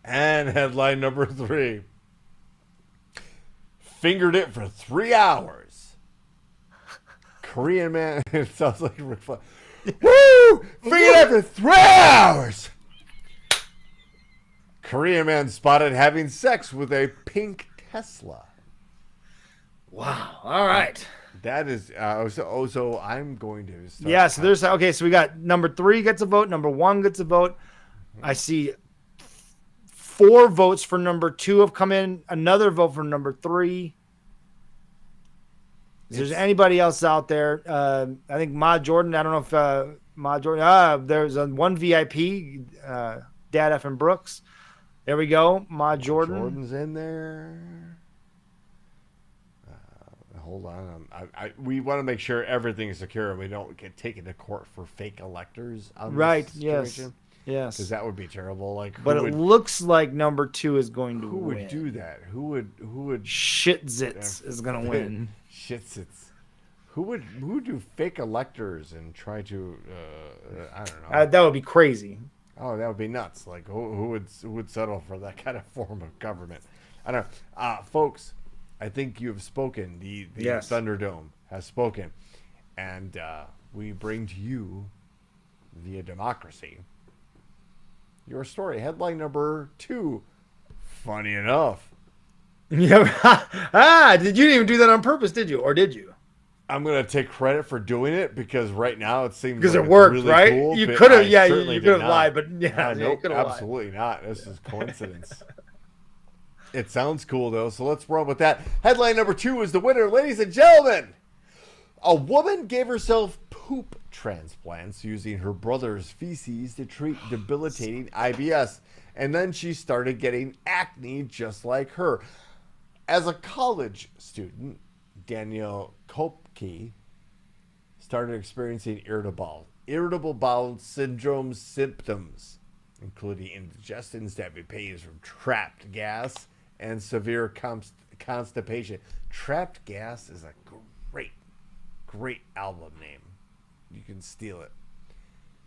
And headline number 3. Fingered it for 3 hours. Korean man. It sounds like Rick Flair. Woo! Fingered it for 3 hours. Korean man spotted having sex with a pink Tesla. Wow. All right. That is so I'm going to start. Yeah, so there's so we got number 3 gets a vote, number 1 gets a vote. I see 4 votes for number 2 have come in, another vote for number 3. Is there anybody else out there? I think Ma Jordan, I don't know if Ma Jordan, there's one VIP, Dad F and Brooks. There we go, Ma Jordan. Jordan's in there. Hold on. We want to make sure everything is secure and we don't get taken to court for fake electors. Right. Yes. Yes. Because that would be terrible. But it looks like number 2 is going to win. Who would do that? Who would? Shit zits is going to win. Shit zits. Who would do fake electors and try to? I don't know. That would be crazy. Oh, that would be nuts. Who would settle for that kind of form of government? I don't know. Folks, I think you have spoken. The yes. Thunderdome has spoken. And we bring to you, via democracy, your story. Headline number 2. Funny enough. Yeah. You didn't even do that on purpose, did you? Or did you? I'm gonna take credit for doing it because right now it seems Because like it worked, really right? cool, You but could have, I yeah, certainly you did could have not. lied, but yeah, you Nope, could have lied. absolutely not. This is coincidence. It sounds cool though, so let's run with that. Headline number 2 is the winner, ladies and gentlemen. A woman gave herself poop transplants using her brother's feces to treat debilitating IBS, and then she started getting acne just like her. As a college student, Danielle Kopke started experiencing irritable bowel syndrome symptoms, including indigestion, stabbing pains from trapped gas, and severe constipation. Trapped Gas is a great album name. You can steal it.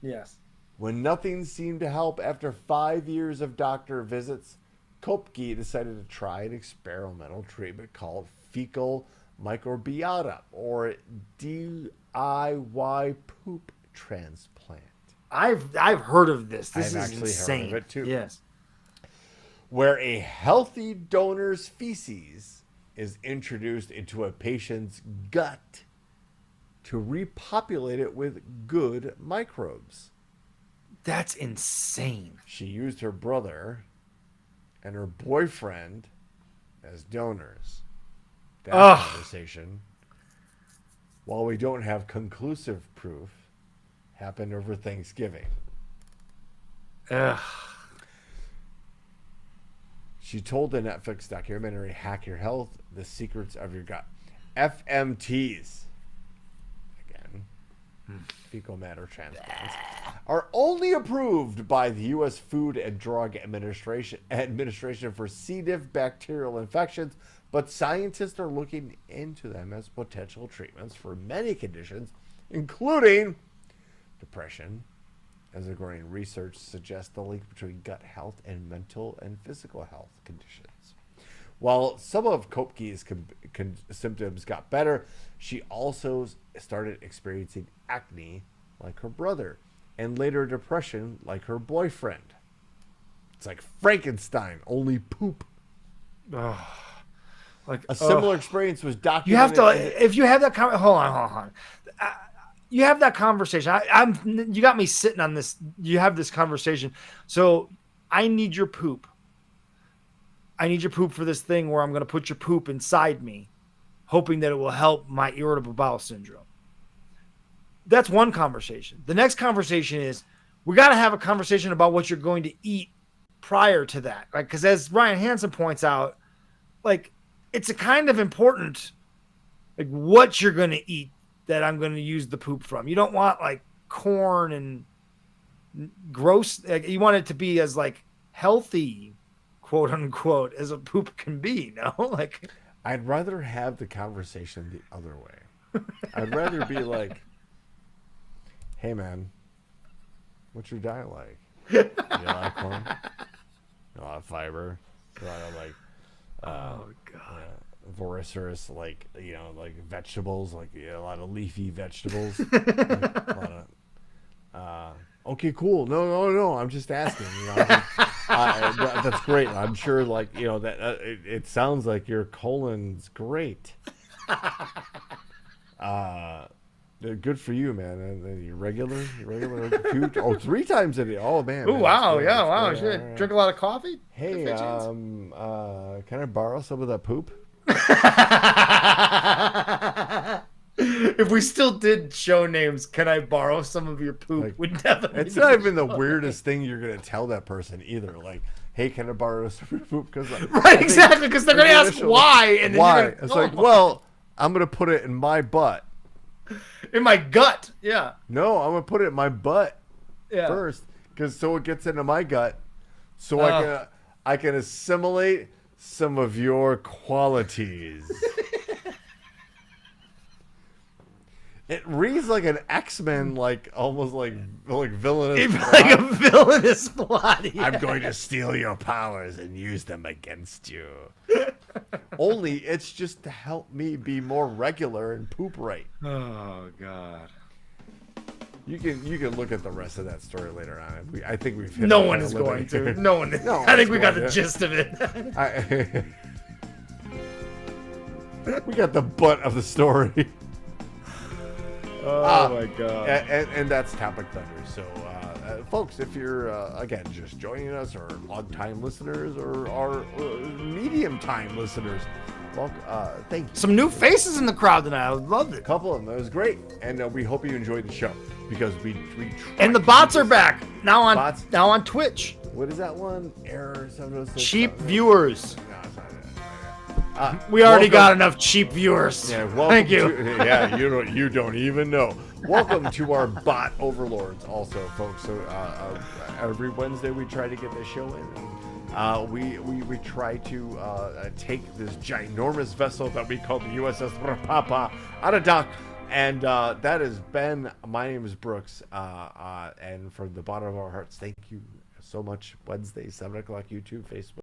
Yes. When nothing seemed to help after 5 years of doctor visits, Kopke decided to try an experimental treatment called fecal microbiota, or DIY poop transplant. I've heard of this. This I've is actually insane. heard of it too. Yes. Where a healthy donor's feces is introduced into a patient's gut to repopulate it with good microbes. That's insane. She used her brother and her boyfriend as donors. That conversation, while we don't have conclusive proof, happened over Thanksgiving. Ugh. She told the Netflix documentary Hack Your Health, The Secrets of Your Gut. FMTs, again, fecal matter transplants, are only approved by the U.S. Food and Drug Administration for C. diff bacterial infections, but scientists are looking into them as potential treatments for many conditions, including depression, as the growing research suggests the link between gut health and mental and physical health conditions. While some of Kopke's symptoms got better, she also started experiencing acne like her brother, and later depression like her boyfriend. It's like Frankenstein, only poop. Like A similar experience was documented. You have to, if you have that hold on. You have that conversation. You got me sitting on this. You have this conversation. So I need your poop. I need your poop for this thing where I'm going to put your poop inside me, hoping that it will help my irritable bowel syndrome. That's one conversation. The next conversation is we got to have a conversation about what you're going to eat prior to that. Right? Because as Ryan Hansen points out, like, it's a kind of important, like, what you're going to eat that I'm going to use the poop from. You don't want like corn and gross. Like, you want it to be as like healthy, quote unquote, as a poop can be. No, like, I'd rather have the conversation the other way. I'd rather be like, hey man, what's your diet like? You like corn? A lot of fiber. A lot of like, oh god. Voracious, like, you know, like vegetables, like, a lot of leafy vegetables. A lot of, okay, cool. No. I'm just asking. You know, that's great. I'm sure, like, you know, that it sounds like your colon's great. Good for you, man. And you regular food. Oh, 3 times a day. Oh man. Oh wow, good. yeah, wow. Good. Should All right. drink a lot of coffee. Hey, can I borrow some of that poop? If we still did show names, can I borrow some of your poop? Like, Would definitely. It's not even the weirdest thing you're gonna tell that person either. Like, hey, can I borrow some of your poop? Because Right, exactly, because they're gonna ask why, and then why? you're gonna, It's like, well, I'm gonna put it in my butt. in my gut. Yeah. No, I'm gonna put it in my butt Yeah. first, because so it gets into my gut, so I can assimilate some of your qualities. It reads like an X-Men, like almost like villainous. Like a villainous plot. Yeah. I'm going to steal your powers and use them against you. Only it's just to help me be more regular and poop right. Oh god. You can look at the rest of that story later on. I think we've hit No on one a is little going bit to. here. No one. No I think we one's got going the to. gist of it. We got the butt of the story. Oh my god. And that's Topic Thunder. So, folks, if you're again just joining us, or long-time listeners, or medium-time listeners, well, thank you. Some new faces in the crowd tonight. I loved it. A couple of them. It was great, and we hope you enjoyed the show, because we And the bots are back now on Bots? now on Twitch. What is that one? Error. Cheap viewers. No, it's not it. We already Welcome- got enough cheap viewers. Yeah, welcome Thank you. Yeah, you don't even know. Welcome to our bot overlords, also, folks. So every Wednesday we try to get this show in. And, we try to take this ginormous vessel that we call the USS Rapapa out of dock. And that is Ben. My name is Brooks. And from the bottom of our hearts, thank you so much. Wednesday, 7 o'clock, YouTube, Facebook.